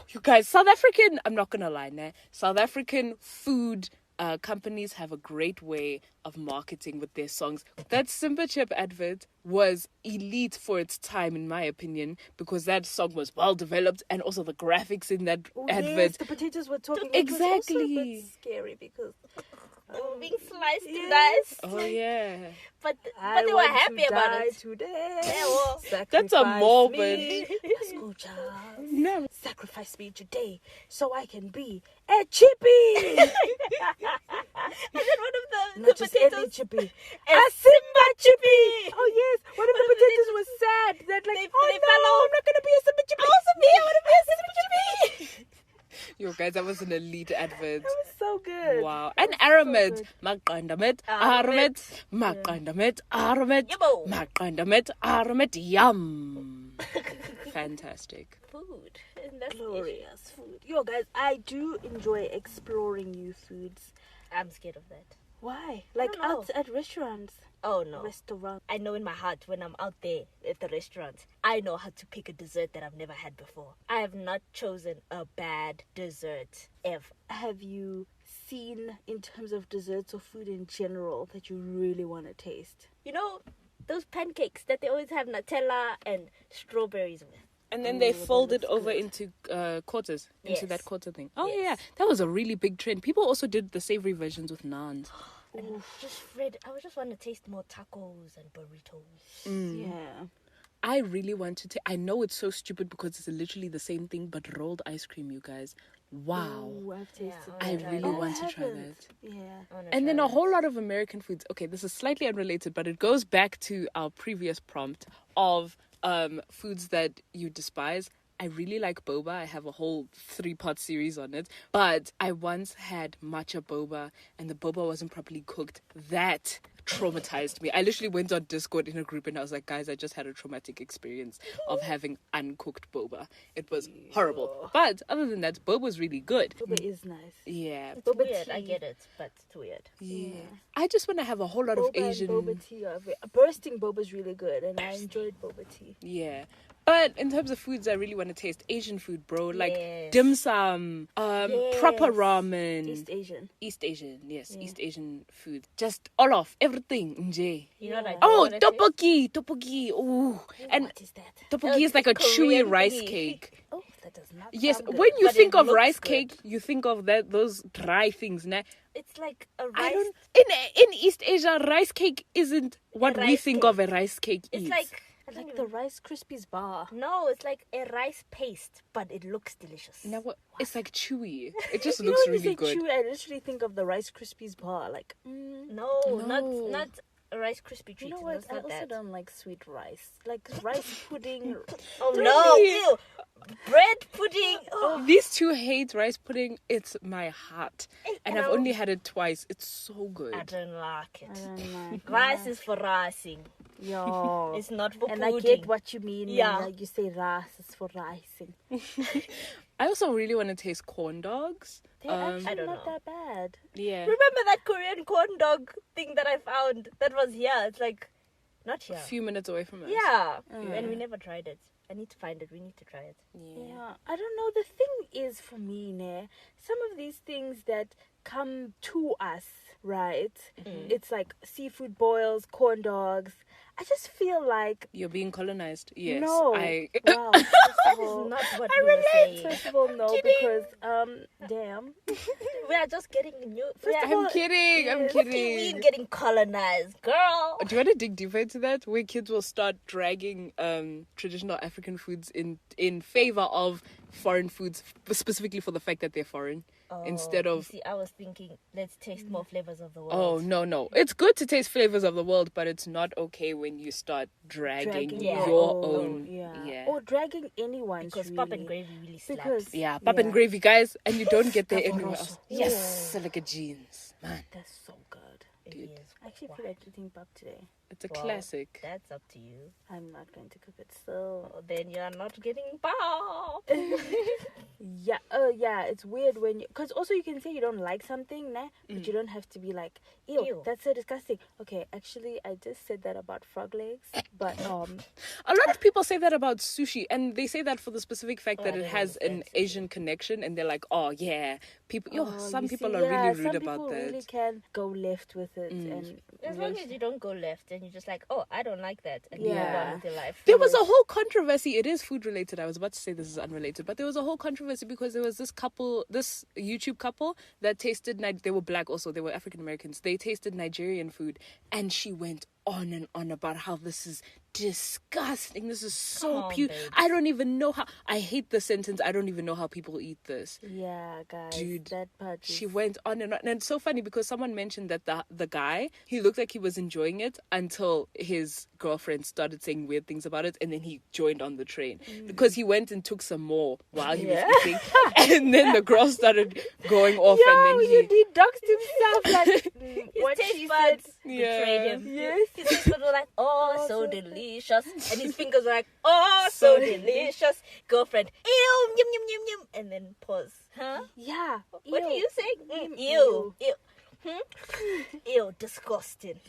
[SPEAKER 2] You guys, South African, I'm not gonna lie, nah. South African food companies have a great way of marketing with their songs. That Simba Chip advert was elite for its time, in my opinion, because that song was well developed, and also the graphics in that
[SPEAKER 3] Oh,
[SPEAKER 2] advert.
[SPEAKER 3] yes, the potatoes were talking. It was also a
[SPEAKER 2] Exactly.
[SPEAKER 3] bit scary because
[SPEAKER 1] They were being sliced and
[SPEAKER 3] Yes.
[SPEAKER 1] diced.
[SPEAKER 2] Oh yeah,
[SPEAKER 1] But
[SPEAKER 3] I
[SPEAKER 1] they were
[SPEAKER 3] want
[SPEAKER 1] happy
[SPEAKER 3] to
[SPEAKER 1] about
[SPEAKER 3] die
[SPEAKER 1] it.
[SPEAKER 3] Today.
[SPEAKER 1] Yeah, well,
[SPEAKER 2] that's a
[SPEAKER 3] Sacrifice
[SPEAKER 2] moment.
[SPEAKER 3] me. Let's go, Charles.
[SPEAKER 2] No.
[SPEAKER 3] Sacrifice me today so I can be a chippy.
[SPEAKER 1] And then
[SPEAKER 3] chippy.
[SPEAKER 1] A Simba chippy.
[SPEAKER 3] Oh yes, one of the potatoes was sad. That like,
[SPEAKER 1] They
[SPEAKER 3] oh
[SPEAKER 1] fell
[SPEAKER 3] no,
[SPEAKER 1] off.
[SPEAKER 3] I'm not gonna be a Simba chippy.
[SPEAKER 1] I want to be a Simba chippy.
[SPEAKER 2] Yo, guys, that was an elite advert.
[SPEAKER 3] That was so good.
[SPEAKER 2] Wow.
[SPEAKER 3] That
[SPEAKER 2] And
[SPEAKER 3] was so
[SPEAKER 2] Aramed.
[SPEAKER 3] good.
[SPEAKER 2] Maqandamit,
[SPEAKER 1] Aramed.
[SPEAKER 2] Aramed, Maqandamit, Aramed,
[SPEAKER 1] Yummo.
[SPEAKER 2] Maqandamit, Aramed, yum. Fantastic.
[SPEAKER 1] Food. And that's
[SPEAKER 3] Glorious food. Yo, guys, I do enjoy exploring new foods.
[SPEAKER 1] I'm scared of that.
[SPEAKER 3] Why? Like
[SPEAKER 1] don't know.
[SPEAKER 3] out at restaurants.
[SPEAKER 1] Oh no.
[SPEAKER 3] Restaurant.
[SPEAKER 1] I know in my heart when I'm out there at the restaurant, I know how to pick a dessert that I've never had before. I have not chosen a bad dessert ever.
[SPEAKER 3] Have you seen in terms of desserts or food in general that you really want to taste?
[SPEAKER 1] You know, those pancakes that they always have Nutella and strawberries with.
[SPEAKER 2] And then they
[SPEAKER 3] that
[SPEAKER 2] fold it
[SPEAKER 3] looks
[SPEAKER 2] over
[SPEAKER 3] good.
[SPEAKER 2] into quarters, into
[SPEAKER 1] Yes.
[SPEAKER 2] that quarter thing. Oh
[SPEAKER 1] Yes.
[SPEAKER 2] yeah, that was a really big trend. People also did the savory versions with naans.
[SPEAKER 1] And I would just want to taste more tacos and burritos.
[SPEAKER 3] Yeah.
[SPEAKER 2] I really want to. I know it's so stupid because it's literally the same thing, but rolled ice cream, you guys. Wow.
[SPEAKER 3] Ooh, I've tasted
[SPEAKER 1] I
[SPEAKER 2] I
[SPEAKER 1] try
[SPEAKER 2] really
[SPEAKER 1] that.
[SPEAKER 2] want to try
[SPEAKER 3] haven't.
[SPEAKER 2] that.
[SPEAKER 3] Yeah.
[SPEAKER 1] I wanna
[SPEAKER 2] And then
[SPEAKER 1] try
[SPEAKER 2] a
[SPEAKER 1] that.
[SPEAKER 2] whole lot of American foods. Okay, this is slightly unrelated, but it goes back to our previous prompt of foods that you despise. I really like boba. I have a whole 3-part series on it. But I once had matcha boba and the boba wasn't properly cooked. That traumatized me. I literally went on Discord in a group and I was like, guys, I just had a traumatic experience of having uncooked boba. It was horrible. But other than that, boba was really good.
[SPEAKER 3] Boba is nice.
[SPEAKER 2] Yeah.
[SPEAKER 1] It's
[SPEAKER 3] boba
[SPEAKER 1] weird. I
[SPEAKER 3] tea.
[SPEAKER 1] get it, but it's weird.
[SPEAKER 2] Yeah. I just want to have a whole lot of
[SPEAKER 3] Boba
[SPEAKER 2] Asian.
[SPEAKER 3] and boba tea are bursting boba is really good, and I enjoyed boba tea.
[SPEAKER 2] Yeah. But in terms of foods, I really want to taste Asian food, bro. Like
[SPEAKER 1] Yes.
[SPEAKER 2] dim sum, proper
[SPEAKER 3] Yes.
[SPEAKER 2] ramen.
[SPEAKER 3] East Asian.
[SPEAKER 2] Yes,
[SPEAKER 3] Yeah.
[SPEAKER 2] East Asian food. Just all of everything, nje.
[SPEAKER 1] You know what I
[SPEAKER 3] Yeah.
[SPEAKER 2] Oh,
[SPEAKER 1] wanna taste?
[SPEAKER 2] tteokbokki. Ooh. And
[SPEAKER 3] What is that?
[SPEAKER 2] tteokbokki is like a chewy
[SPEAKER 1] Korean
[SPEAKER 2] rice
[SPEAKER 1] thingy.
[SPEAKER 2] cake.
[SPEAKER 3] Oh, that does not.
[SPEAKER 2] Yes,
[SPEAKER 3] sound good.
[SPEAKER 2] when you
[SPEAKER 1] But
[SPEAKER 2] think
[SPEAKER 1] it
[SPEAKER 2] of
[SPEAKER 1] looks
[SPEAKER 2] rice
[SPEAKER 1] good.
[SPEAKER 2] cake, you think of those dry things, nah?
[SPEAKER 1] It's like a rice.
[SPEAKER 2] I don't. In East Asia, rice cake isn't what we
[SPEAKER 1] rice
[SPEAKER 2] think
[SPEAKER 1] cake.
[SPEAKER 2] of a rice cake
[SPEAKER 1] It's
[SPEAKER 2] is.
[SPEAKER 1] like
[SPEAKER 3] Like the Rice Krispies bar.
[SPEAKER 1] No, it's like a rice paste, but it looks delicious.
[SPEAKER 2] Now what? It's like chewy. It just
[SPEAKER 3] You know
[SPEAKER 2] looks
[SPEAKER 3] when you
[SPEAKER 2] really
[SPEAKER 3] say
[SPEAKER 2] good.
[SPEAKER 3] chewy, I literally think of the Rice Krispies bar. Like,
[SPEAKER 1] No,
[SPEAKER 2] No.
[SPEAKER 1] not a Rice Krispie treat.
[SPEAKER 3] you know what?
[SPEAKER 1] That's
[SPEAKER 3] I
[SPEAKER 1] not
[SPEAKER 3] also
[SPEAKER 1] that.
[SPEAKER 3] don't like sweet rice. Like rice pudding.
[SPEAKER 1] Oh no, ew. Bread pudding. Oh,
[SPEAKER 2] These two hate rice pudding. It's my heart, and I've
[SPEAKER 1] Ow.
[SPEAKER 2] only had it twice. It's so good.
[SPEAKER 1] I don't like it.
[SPEAKER 3] I don't like
[SPEAKER 1] Rice
[SPEAKER 3] that.
[SPEAKER 1] is for ricing.
[SPEAKER 3] Yo.
[SPEAKER 1] It's not for
[SPEAKER 3] And
[SPEAKER 1] pudding.
[SPEAKER 3] I get what you mean.
[SPEAKER 1] Yeah.
[SPEAKER 3] When, you say rice is for ricing.
[SPEAKER 2] I also really want to taste corn dogs.
[SPEAKER 3] They're
[SPEAKER 1] I
[SPEAKER 3] actually
[SPEAKER 1] don't
[SPEAKER 3] not
[SPEAKER 1] know.
[SPEAKER 3] that bad.
[SPEAKER 2] Yeah.
[SPEAKER 1] Remember that Korean corn dog thing that I found that was here? It's like, not
[SPEAKER 2] A
[SPEAKER 1] here.
[SPEAKER 2] few minutes away from us.
[SPEAKER 1] Yeah.
[SPEAKER 3] Mm.
[SPEAKER 1] And we never tried it. I need to find it. We need to try it.
[SPEAKER 3] Yeah, I don't know. The thing is, for me, some of these things that come to us, right? It's like seafood boils, corn dogs. I just feel like
[SPEAKER 2] You're being colonized. Yes.
[SPEAKER 3] no.
[SPEAKER 2] I.
[SPEAKER 3] Wow. First of
[SPEAKER 1] That
[SPEAKER 3] all,
[SPEAKER 1] is not what we were saying.
[SPEAKER 3] first of all, no, because damn.
[SPEAKER 1] We are just getting new.
[SPEAKER 3] First of
[SPEAKER 2] I'm
[SPEAKER 3] all,
[SPEAKER 2] kidding. I'm
[SPEAKER 3] yes.
[SPEAKER 1] What do you mean
[SPEAKER 2] kidding.
[SPEAKER 1] getting colonized, girl?
[SPEAKER 2] Do you want to dig deeper into that? Where kids will start dragging traditional African foods in favor of foreign foods, specifically for the fact that they're foreign, instead
[SPEAKER 1] You
[SPEAKER 2] of.
[SPEAKER 1] see, I was thinking, let's taste more flavors of the world.
[SPEAKER 2] Oh no! It's good to taste flavors of the world, but it's not okay when you start dragging
[SPEAKER 1] your
[SPEAKER 2] your own.
[SPEAKER 3] yeah. Or dragging anyone's
[SPEAKER 1] Because
[SPEAKER 3] really.
[SPEAKER 1] pop and gravy really slaps.
[SPEAKER 3] Because
[SPEAKER 2] Yeah, pap and gravy, guys, and you don't get there
[SPEAKER 3] Papa
[SPEAKER 2] anywhere
[SPEAKER 3] Rosso.
[SPEAKER 2] else. Yes, like a jeans, man.
[SPEAKER 3] That's so good.
[SPEAKER 1] It
[SPEAKER 2] Dude.
[SPEAKER 1] is.
[SPEAKER 3] I actually feel like eating pap today.
[SPEAKER 2] It's a
[SPEAKER 1] Well,
[SPEAKER 2] classic.
[SPEAKER 1] That's up to you.
[SPEAKER 3] I'm not going to cook it, so
[SPEAKER 1] Oh, then you're not getting pop.
[SPEAKER 3] yeah. Yeah. It's weird when you, because also you can say you don't like something, but you don't have to be like, ew, that's so disgusting. Okay, actually, I just said that about frog legs, but
[SPEAKER 2] A lot of people say that about sushi, and they say that for the specific fact
[SPEAKER 1] I
[SPEAKER 2] that it
[SPEAKER 1] don't
[SPEAKER 2] has an
[SPEAKER 1] understand sushi.
[SPEAKER 2] Asian connection, and they're like, oh yeah, people. Some
[SPEAKER 3] you
[SPEAKER 2] people
[SPEAKER 3] see,
[SPEAKER 2] are really rude
[SPEAKER 3] some
[SPEAKER 2] about
[SPEAKER 3] people
[SPEAKER 2] that.
[SPEAKER 3] really can go left with it, and
[SPEAKER 1] As long as you don't go left and you're just like, oh, I don't like that, and you move
[SPEAKER 3] Yeah.
[SPEAKER 1] on with your life.
[SPEAKER 2] There was a whole controversy. It is food related. I was about to say this is unrelated, but there was a whole controversy because there was this YouTube couple that tasted. They were black also. They were African Americans. They tasted Nigerian food, and she went on and on about how this is disgusting. This is
[SPEAKER 1] Come
[SPEAKER 2] so
[SPEAKER 1] on,
[SPEAKER 2] pure.
[SPEAKER 1] babes.
[SPEAKER 2] I don't even know how. I hate the sentence. I don't even know how people eat this.
[SPEAKER 3] Yeah, guys.
[SPEAKER 2] Dude,
[SPEAKER 3] that part.
[SPEAKER 2] She
[SPEAKER 3] is-
[SPEAKER 2] went on and on. And it's so funny because someone mentioned that the guy, he looked like he was enjoying it until his girlfriend started saying weird things about it, and then he joined on the train because he went and took some more while he was eating, and then the girl started going off,
[SPEAKER 3] Yo,
[SPEAKER 2] and then
[SPEAKER 3] you
[SPEAKER 2] he
[SPEAKER 3] deduced himself like
[SPEAKER 1] His
[SPEAKER 3] what
[SPEAKER 1] taste
[SPEAKER 3] she
[SPEAKER 1] buds
[SPEAKER 3] said.
[SPEAKER 1] betrayed him.
[SPEAKER 3] Yes.
[SPEAKER 1] His taste buds were like, oh, so delicious. And his fingers were like, oh, so delicious. Girlfriend, ew, yum, yum, yum, yum. And then pause. Huh?
[SPEAKER 3] Yeah.
[SPEAKER 1] What do
[SPEAKER 3] Ew.
[SPEAKER 1] you say?
[SPEAKER 3] Mm,
[SPEAKER 1] Ew. Ew. Ew, disgusting.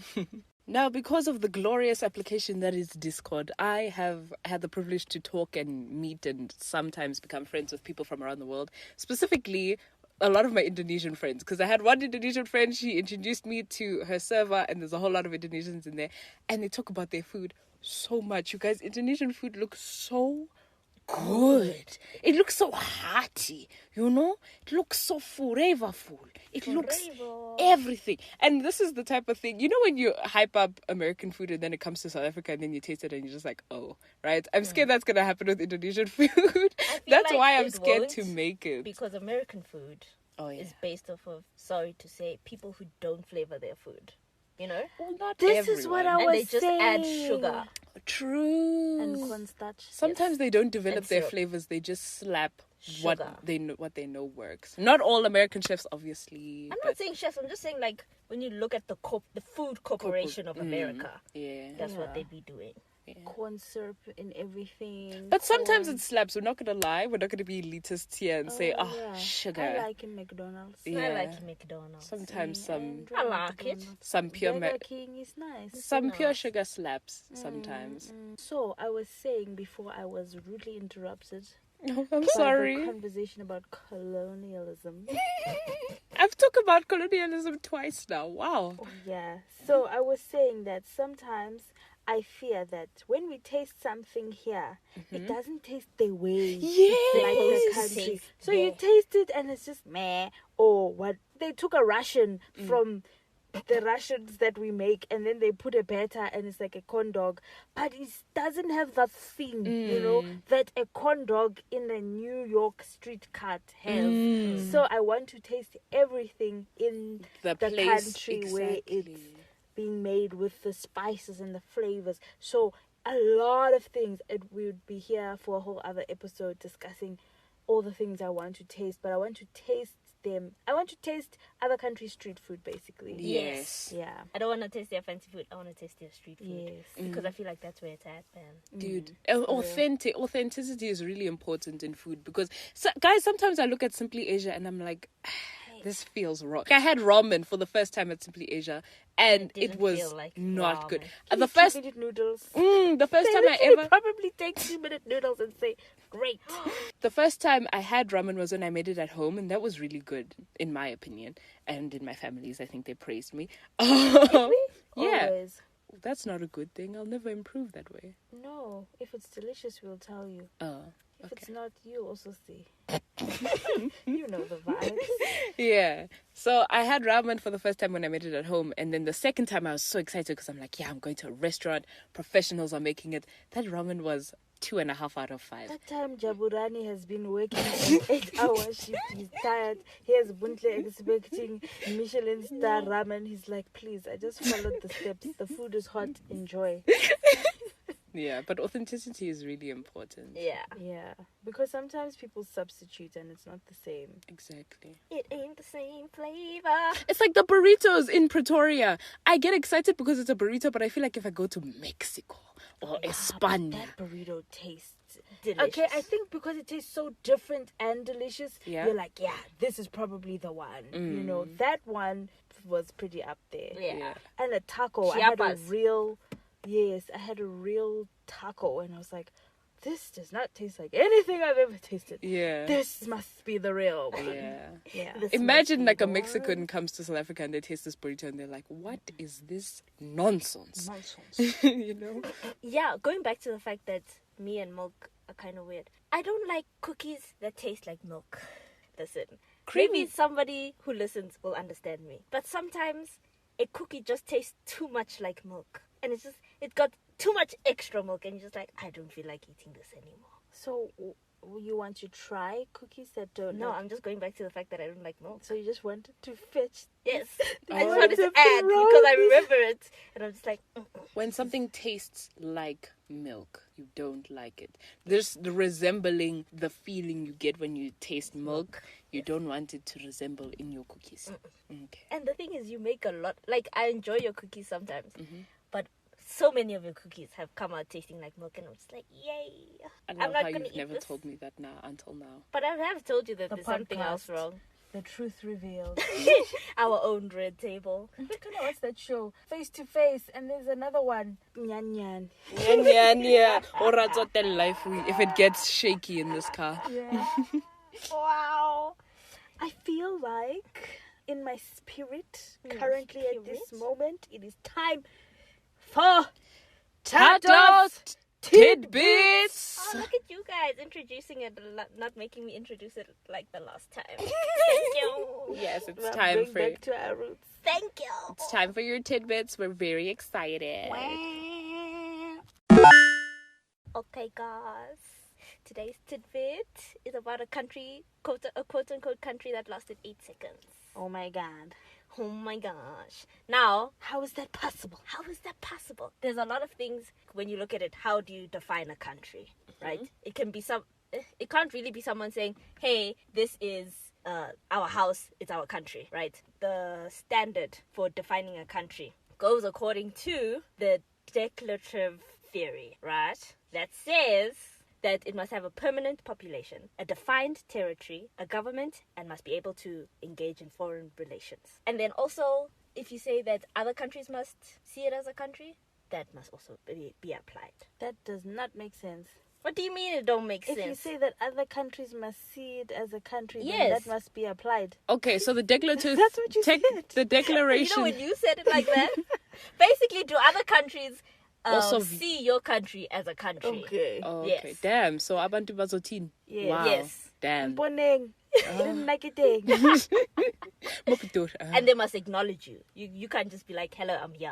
[SPEAKER 2] Now, because of the glorious application that is Discord, I have had the privilege to talk and meet and sometimes become friends with people from around the world. Specifically, a lot of my Indonesian friends. Because I had one Indonesian friend, she introduced me to her server, and there's a whole lot of Indonesians in there. And they talk about their food so much. You guys, Indonesian food looks so good. It looks so hearty, you know? It looks so flavorful. It looks everything. And this is the type of thing, you know, when you hype up American food and then it comes to South Africa and then you taste it and you're just like, oh, right? I'm scared that's going to happen with Indonesian food. That's
[SPEAKER 1] like
[SPEAKER 2] why I'm
[SPEAKER 1] it
[SPEAKER 2] scared
[SPEAKER 1] won't,
[SPEAKER 2] to make it.
[SPEAKER 1] Because American food
[SPEAKER 2] Oh, yeah.
[SPEAKER 1] is based off of, sorry to say, people who don't flavor their food. You know?
[SPEAKER 2] Well, not
[SPEAKER 3] This is what
[SPEAKER 2] everyone.
[SPEAKER 3] I
[SPEAKER 1] And
[SPEAKER 3] was
[SPEAKER 1] they just
[SPEAKER 3] saying.
[SPEAKER 1] add sugar.
[SPEAKER 2] True.
[SPEAKER 3] And cornstarch.
[SPEAKER 2] Sometimes they don't develop
[SPEAKER 1] And
[SPEAKER 2] their
[SPEAKER 1] syrup.
[SPEAKER 2] flavors. They just slap
[SPEAKER 1] Sugar.
[SPEAKER 2] what they know works. Not all American chefs, obviously.
[SPEAKER 1] I'm
[SPEAKER 2] but
[SPEAKER 1] not saying chefs, I'm just saying like when you look at the food corporation of America,
[SPEAKER 2] yeah.
[SPEAKER 1] that's what
[SPEAKER 3] Yeah.
[SPEAKER 1] they be doing.
[SPEAKER 3] Corn syrup in everything.
[SPEAKER 2] But sometimes
[SPEAKER 3] corn.
[SPEAKER 2] it slaps. We're not gonna lie. We're not gonna be elitists here and say, "Oh,
[SPEAKER 3] yeah.
[SPEAKER 2] sugar."
[SPEAKER 3] I like in McDonald's.
[SPEAKER 2] Yeah.
[SPEAKER 1] I like McDonald's.
[SPEAKER 2] Sometimes some
[SPEAKER 1] I like it.
[SPEAKER 2] pure
[SPEAKER 3] Burger King is nice.
[SPEAKER 2] some pure sugar slaps. Sometimes.
[SPEAKER 3] So I was saying before I was rudely interrupted.
[SPEAKER 2] I'm
[SPEAKER 3] by the
[SPEAKER 2] sorry.
[SPEAKER 3] conversation about colonialism.
[SPEAKER 2] I've talked about colonialism twice now. Wow.
[SPEAKER 3] Yeah. So I was saying that sometimes I fear that when we taste something here, it doesn't taste the way like the
[SPEAKER 2] Yes.
[SPEAKER 3] country.
[SPEAKER 1] Taste
[SPEAKER 3] So you
[SPEAKER 1] there.
[SPEAKER 3] taste it and it's just meh. Or what? They took a ration from the rations that we make and then they put a batter and it's like a corn dog, but it doesn't have that thing, you know, that a corn dog in a New York street cart has. So I want to taste everything in
[SPEAKER 2] The
[SPEAKER 3] the
[SPEAKER 2] place,
[SPEAKER 3] country where
[SPEAKER 2] exactly.
[SPEAKER 3] it's being made with the spices and the flavors. So a lot of things. We would be here for a whole other episode discussing all the things I want to taste, but I want to taste them. I want to taste other countries' street food, basically.
[SPEAKER 2] Yes.
[SPEAKER 3] Yeah.
[SPEAKER 1] I don't want to taste their fancy food. I want to taste their street food.
[SPEAKER 3] Yes.
[SPEAKER 1] Because I feel like that's where it's at, man.
[SPEAKER 2] Dude, authenticity is really important in food because guys, sometimes I look at Simply Asia and I'm like, this feels wrong. I had ramen for the first time at Simply Asia and
[SPEAKER 1] It didn't
[SPEAKER 2] it was
[SPEAKER 1] feel like
[SPEAKER 2] not
[SPEAKER 1] ramen.
[SPEAKER 2] good. And the first
[SPEAKER 3] 2-minute noodles.
[SPEAKER 2] the first
[SPEAKER 3] They
[SPEAKER 2] time I
[SPEAKER 3] literally
[SPEAKER 2] ever
[SPEAKER 3] probably take 2-minute noodles and say, great.
[SPEAKER 2] the first time I had ramen was when I made it at home, and that was really good in my opinion, and in my family's. I think they praised me. Yeah,
[SPEAKER 3] Always.
[SPEAKER 2] that's not a good thing. I'll never improve that way.
[SPEAKER 3] No, if it's delicious, we'll tell you.
[SPEAKER 2] Oh,
[SPEAKER 3] If
[SPEAKER 2] okay.
[SPEAKER 3] it's not, you'll also see. You know the vibes.
[SPEAKER 2] Yeah. So I had ramen for the first time when I made it at home, and then the second time I was so excited because I'm like, yeah, I'm going to a restaurant. Professionals are making it. That ramen was 2.5 out of 5.
[SPEAKER 3] That time Jaburani has been working an 8-hour shift. He's tired. He has Buntle expecting Michelin star ramen. He's like, please, I just followed the steps. The food is hot. Enjoy.
[SPEAKER 2] Yeah, but authenticity is really important.
[SPEAKER 1] Yeah.
[SPEAKER 3] Yeah. Because sometimes people substitute and it's not the same.
[SPEAKER 2] Exactly.
[SPEAKER 1] It ain't the same flavor.
[SPEAKER 2] It's like the burritos in Pretoria. I get excited because it's a burrito, but I feel like if I go to Mexico or España,
[SPEAKER 3] That burrito tastes
[SPEAKER 1] Delicious.
[SPEAKER 3] Okay, I think because it tastes so different and delicious,
[SPEAKER 2] Yeah.
[SPEAKER 3] you're like, yeah, this is probably the one. You know, that one was pretty up there.
[SPEAKER 1] Yeah.
[SPEAKER 3] And a taco, I had a
[SPEAKER 1] Chiapas.
[SPEAKER 3] I had a real taco, and I was like, this does not taste like anything I've ever tasted.
[SPEAKER 2] yeah.
[SPEAKER 3] This must be the real one.
[SPEAKER 2] Yeah.
[SPEAKER 3] Yeah.
[SPEAKER 1] This
[SPEAKER 2] Imagine
[SPEAKER 1] must
[SPEAKER 2] like a
[SPEAKER 1] be
[SPEAKER 2] Mexican comes to South Africa and they taste this burrito and they're like, what is this nonsense?
[SPEAKER 3] Nonsense.
[SPEAKER 2] You know?
[SPEAKER 1] Yeah, going back to the fact that me and milk are kind of weird. I don't like cookies that taste like milk. Listen,
[SPEAKER 2] Creamy.
[SPEAKER 1] maybe somebody who listens will understand me. But sometimes a cookie just tastes too much like milk. And it got too much extra milk. And you're just like, I don't feel like eating this anymore.
[SPEAKER 3] So you want to try cookies that don't?
[SPEAKER 1] No, I'm just going back to the fact that I don't like milk.
[SPEAKER 3] So you just wanted to fetch?
[SPEAKER 1] Yes.
[SPEAKER 3] I
[SPEAKER 1] I just wanted to
[SPEAKER 3] want
[SPEAKER 1] add because I remember it. And I'm just like,
[SPEAKER 2] When something tastes like milk, you don't like it. There's the resembling the feeling you get when you taste milk. You don't want it to resemble in your cookies. Okay.
[SPEAKER 1] And the thing is, you make a lot. Like, I enjoy your cookies sometimes. But so many of your cookies have come out tasting like milk. And I'm just like, yay.
[SPEAKER 2] I
[SPEAKER 1] I'm
[SPEAKER 2] love
[SPEAKER 1] not
[SPEAKER 2] how
[SPEAKER 1] gonna
[SPEAKER 2] you've
[SPEAKER 1] eat
[SPEAKER 2] never
[SPEAKER 1] this.
[SPEAKER 2] told me that until now.
[SPEAKER 1] But I have told you that
[SPEAKER 3] The
[SPEAKER 1] there's something else
[SPEAKER 3] podcast.
[SPEAKER 1] wrong.
[SPEAKER 3] The truth revealed.
[SPEAKER 1] Our own red table.
[SPEAKER 3] What's that show? Face to Face, and there's another one. Nyan Nyan.
[SPEAKER 2] Yeah. Or life if it gets shaky in this car.
[SPEAKER 3] Yeah. Wow. I feel like in my spirit, currently at this moment, it is time for
[SPEAKER 2] Tato's Tidbits.
[SPEAKER 1] Oh, look at you guys introducing it, not making me introduce it like the last time. Thank you.
[SPEAKER 2] Yes, it's
[SPEAKER 3] Well,
[SPEAKER 2] time
[SPEAKER 3] going
[SPEAKER 2] for
[SPEAKER 3] back to our roots.
[SPEAKER 1] Thank you.
[SPEAKER 2] it's time for your tidbits. We're very excited.
[SPEAKER 1] Okay, guys. Today's tidbit is about a country, a quote-unquote country that lasted 8 seconds.
[SPEAKER 3] Oh my god.
[SPEAKER 1] Oh my gosh. Now,
[SPEAKER 3] How is that possible?
[SPEAKER 1] how is that possible? There's a lot of things when you look at it. How do you define a country, right? It can be it can't really be someone saying, hey, this is our house, it's our country, right? The standard for defining a country goes according to the declarative theory, right? That says that it must have a permanent population, a defined territory, a government, and must be able to engage in foreign relations. And then also, if you say that other countries must see it as a country, that must also be applied.
[SPEAKER 3] That does not make sense.
[SPEAKER 1] What do you mean it don't make
[SPEAKER 3] If
[SPEAKER 1] sense?
[SPEAKER 3] you say that other countries must see it as a country, then
[SPEAKER 1] Yes.
[SPEAKER 3] that must be applied.
[SPEAKER 2] Okay, so the declarative
[SPEAKER 3] That's what you said.
[SPEAKER 2] the
[SPEAKER 1] You
[SPEAKER 2] declaration
[SPEAKER 1] know when you said it like that? Basically, do other countries
[SPEAKER 2] Also
[SPEAKER 1] see your country as a country?
[SPEAKER 3] Okay.
[SPEAKER 2] Oh, okay.
[SPEAKER 1] Yes.
[SPEAKER 2] Damn. So abantu bazothini?
[SPEAKER 3] Yes.
[SPEAKER 2] Wow.
[SPEAKER 1] Yes.
[SPEAKER 2] Damn.
[SPEAKER 3] Boneng. Didn't like it.
[SPEAKER 2] Mokutur.
[SPEAKER 1] And they must acknowledge you. You can't just be like, hello, I'm here.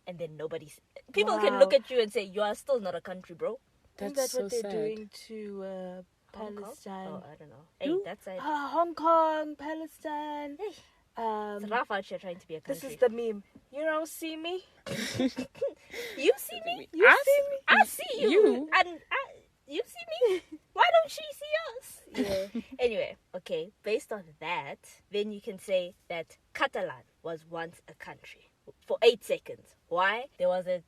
[SPEAKER 1] And then nobody's... People can
[SPEAKER 3] Wow.
[SPEAKER 1] look at you and say, you are still not a country, bro.
[SPEAKER 3] Isn't
[SPEAKER 2] That's
[SPEAKER 3] that
[SPEAKER 2] so
[SPEAKER 3] what they're
[SPEAKER 2] sad.
[SPEAKER 3] doing to
[SPEAKER 1] Hong Kong?
[SPEAKER 3] Palestine?
[SPEAKER 1] Oh, I don't know. Hey,
[SPEAKER 3] Who?
[SPEAKER 1] that's it.
[SPEAKER 3] Hong Kong, Palestine.
[SPEAKER 1] Hey, it's rough out here trying to be a
[SPEAKER 3] This
[SPEAKER 1] country.
[SPEAKER 3] is the meme. You don't see me.
[SPEAKER 1] You see me?
[SPEAKER 3] You see me.
[SPEAKER 1] I see you.
[SPEAKER 2] You?
[SPEAKER 1] And you see me? Why don't she see us?
[SPEAKER 3] Yeah.
[SPEAKER 1] Anyway, okay, based on that, then you can say that Catalan was once a country for 8 seconds. Why? There was a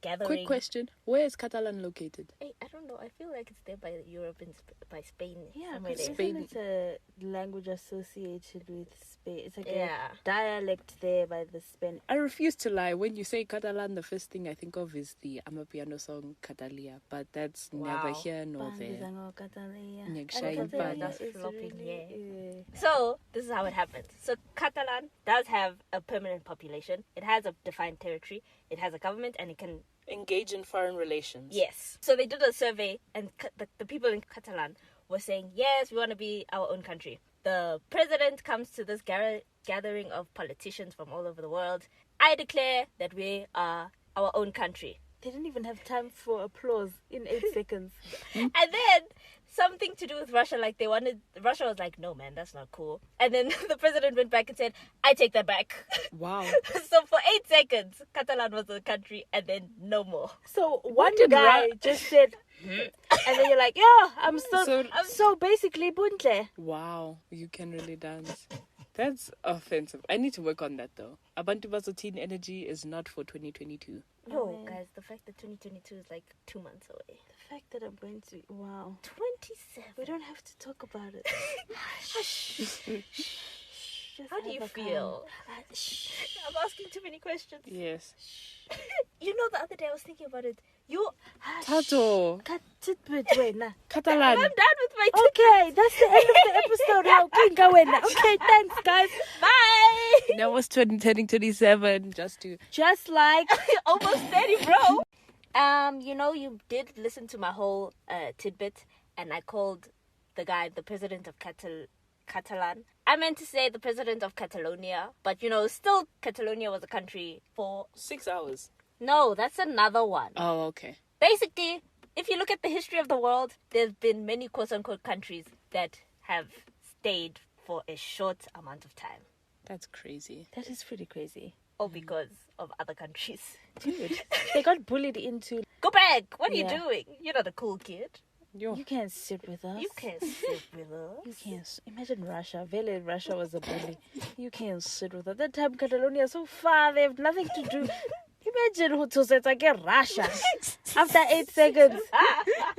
[SPEAKER 1] gathering.
[SPEAKER 2] Quick question. Where is Catalan located?
[SPEAKER 1] Hey, I don't know. I feel like it's there by Europe and by Spain.
[SPEAKER 3] Yeah,
[SPEAKER 1] somewhere
[SPEAKER 3] because
[SPEAKER 1] there.
[SPEAKER 2] Spain-
[SPEAKER 3] isn't it a language associated with Spain? It's like
[SPEAKER 1] Yeah.
[SPEAKER 3] a dialect there by the Spain.
[SPEAKER 2] I refuse to lie. When you say Catalan, the first thing I think of is the Amapiano song Catalia, but that's never
[SPEAKER 1] Wow.
[SPEAKER 2] here nor there.
[SPEAKER 3] Bangizango Catalia.
[SPEAKER 2] Nyek
[SPEAKER 3] And
[SPEAKER 2] shine
[SPEAKER 3] Catalia
[SPEAKER 2] fun.
[SPEAKER 1] That's
[SPEAKER 3] is
[SPEAKER 1] flopping,
[SPEAKER 3] really,
[SPEAKER 1] So, this is how it happened. So, Catalan does have a permanent population. It has a defined territory. It has a government and it can...
[SPEAKER 2] Engage in foreign relations.
[SPEAKER 1] Yes. So, they did a survey and the people in Catalan were saying, yes, we want to be our own country. The president comes to this gathering of politicians from all over the world. I declare that we are our own country.
[SPEAKER 3] They didn't even have time for applause in 8 seconds.
[SPEAKER 1] And then something to do with Russia, like Russia was like, no man, that's not cool. And then the president went back and said, I take that back.
[SPEAKER 2] Wow.
[SPEAKER 1] So for 8 seconds, Catalan was a country and then no more.
[SPEAKER 3] So one
[SPEAKER 2] did
[SPEAKER 3] guy just said, and then you're like, yeah, I'm
[SPEAKER 2] So-
[SPEAKER 3] so basically buntle.
[SPEAKER 2] Wow. You can really dance. That's offensive. I need to work on that though. Abantu bazothini energy is not for 2022.
[SPEAKER 1] Yo,
[SPEAKER 3] man.
[SPEAKER 1] guys, the fact that 2022 is like 2 months away.
[SPEAKER 3] The fact that I'm going to, wow.
[SPEAKER 1] 27.
[SPEAKER 3] We don't have to talk about it. Just
[SPEAKER 1] How do you
[SPEAKER 3] have a calm.
[SPEAKER 1] feel?
[SPEAKER 3] Shh.
[SPEAKER 1] I'm asking too many questions.
[SPEAKER 2] Yes.
[SPEAKER 1] You know, the other day I was thinking about it. You,
[SPEAKER 2] Tato.
[SPEAKER 3] Cut tidbit wena.
[SPEAKER 2] Catalan.
[SPEAKER 1] I'm done with my
[SPEAKER 3] Okay, that's the end of the episode. How kinga wena. Okay, thanks guys.
[SPEAKER 1] Bye.
[SPEAKER 2] That was turning 27 just to...
[SPEAKER 3] Just like
[SPEAKER 1] Almost 30, bro. You know, you did listen to my whole tidbit, and I called the guy, the president of Catalan, I meant to say the president of Catalonia, but still Catalonia was a country for...
[SPEAKER 2] 6 hours.
[SPEAKER 1] No, that's another one.
[SPEAKER 2] Oh, okay.
[SPEAKER 1] Basically, if you look at the history of the world, there's been many quote-unquote countries that have stayed for a short amount of time.
[SPEAKER 2] That's crazy.
[SPEAKER 3] That is pretty crazy.
[SPEAKER 1] Or because of other countries.
[SPEAKER 3] Dude, they got bullied into...
[SPEAKER 1] Go back! What are
[SPEAKER 3] Yeah.
[SPEAKER 1] you doing? You're not a cool kid.
[SPEAKER 2] Yo.
[SPEAKER 3] You can't sit with us.
[SPEAKER 1] You can't sit with us.
[SPEAKER 3] You can't. Imagine Russia. Vele, Russia was a bully. You can't sit with us. That time, Catalonia is so far. They have nothing to do. Imagine who to say it's like Russia. After 8 seconds,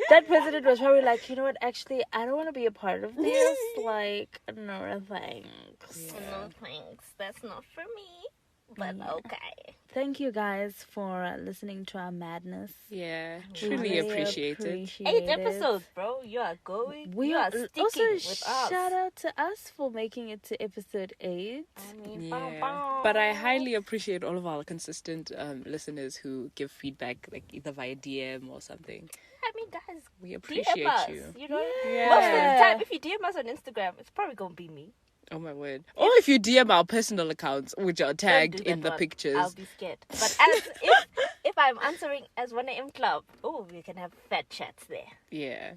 [SPEAKER 3] that president was probably like, you know what? Actually, I don't want to be a part of this. Like, no thanks.
[SPEAKER 1] No thanks. That's not for me. But
[SPEAKER 3] Yeah.
[SPEAKER 1] okay.
[SPEAKER 3] Thank you guys for listening to our madness.
[SPEAKER 2] Yeah,
[SPEAKER 3] We
[SPEAKER 2] truly
[SPEAKER 3] really
[SPEAKER 2] appreciate it.
[SPEAKER 1] 8
[SPEAKER 3] it.
[SPEAKER 1] episodes, bro. You are going.
[SPEAKER 3] We
[SPEAKER 1] you are
[SPEAKER 3] are
[SPEAKER 1] sticking
[SPEAKER 3] also
[SPEAKER 1] with us.
[SPEAKER 3] shout out to us for making it to episode 8.
[SPEAKER 1] I mean,
[SPEAKER 2] Yeah, but I highly appreciate all of our consistent listeners who give feedback, like either via DM or something.
[SPEAKER 1] I mean, guys,
[SPEAKER 2] We
[SPEAKER 1] DM
[SPEAKER 2] appreciate
[SPEAKER 1] us.
[SPEAKER 2] you.
[SPEAKER 1] You know,
[SPEAKER 2] Yeah.
[SPEAKER 1] most of the time, if you DM us on Instagram, it's probably gonna be me.
[SPEAKER 2] Oh my word! Or if you DM our personal accounts, which are
[SPEAKER 1] Don't
[SPEAKER 2] tagged
[SPEAKER 1] do
[SPEAKER 2] in
[SPEAKER 1] that
[SPEAKER 2] the
[SPEAKER 1] one.
[SPEAKER 2] pictures.
[SPEAKER 1] I'll be scared. But if I'm answering as 1am Club, we can have fat chats there.
[SPEAKER 2] Yeah.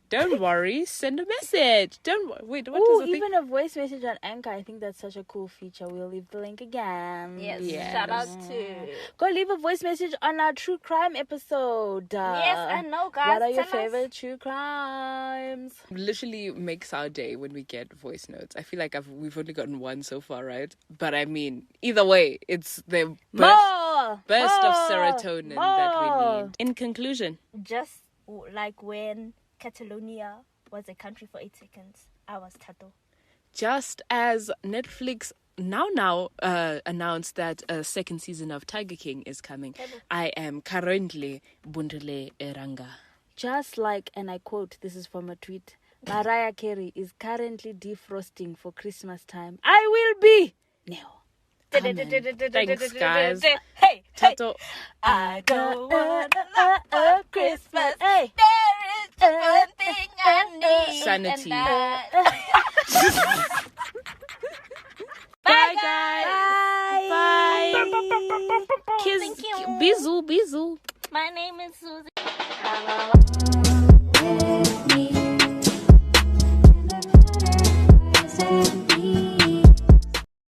[SPEAKER 2] Don't worry. Send a message. Wait. What
[SPEAKER 3] Oh,
[SPEAKER 2] is the thing?
[SPEAKER 3] even a voice message on Anchor. I think that's such a cool feature. We'll leave the link again.
[SPEAKER 1] Yes,
[SPEAKER 2] Yes.
[SPEAKER 1] shout out to.
[SPEAKER 3] Go leave a voice message on our true crime episode.
[SPEAKER 1] Yes, I know, guys.
[SPEAKER 3] What are your
[SPEAKER 1] Tell us.
[SPEAKER 3] favorite true crimes?
[SPEAKER 2] Literally makes our day when we get voice notes. I feel like we've only gotten one so far, right? But I mean, either way, it's the burst of serotonin that we need. In conclusion,
[SPEAKER 1] Just like when Catalonia was a country for 8 seconds, I was Tato.
[SPEAKER 2] just as Netflix now announced that a second season of Tiger King is coming, I am currently Bundule Eranga.
[SPEAKER 3] Just like, and I quote, this is from a tweet, Mariah Carey is currently defrosting for Christmas time. I will be Neo.
[SPEAKER 2] Thanks, guys.
[SPEAKER 1] Hey,
[SPEAKER 2] Tato.
[SPEAKER 1] I don't wanna Christmas.
[SPEAKER 3] Hey.
[SPEAKER 1] There is one thing I need.
[SPEAKER 2] Sanity.
[SPEAKER 1] and that-
[SPEAKER 2] Bye, guys.
[SPEAKER 3] Bye.
[SPEAKER 2] Bye. Kiss.
[SPEAKER 1] Thank you.
[SPEAKER 2] Bisous.
[SPEAKER 1] My name is Susie.
[SPEAKER 4] With me.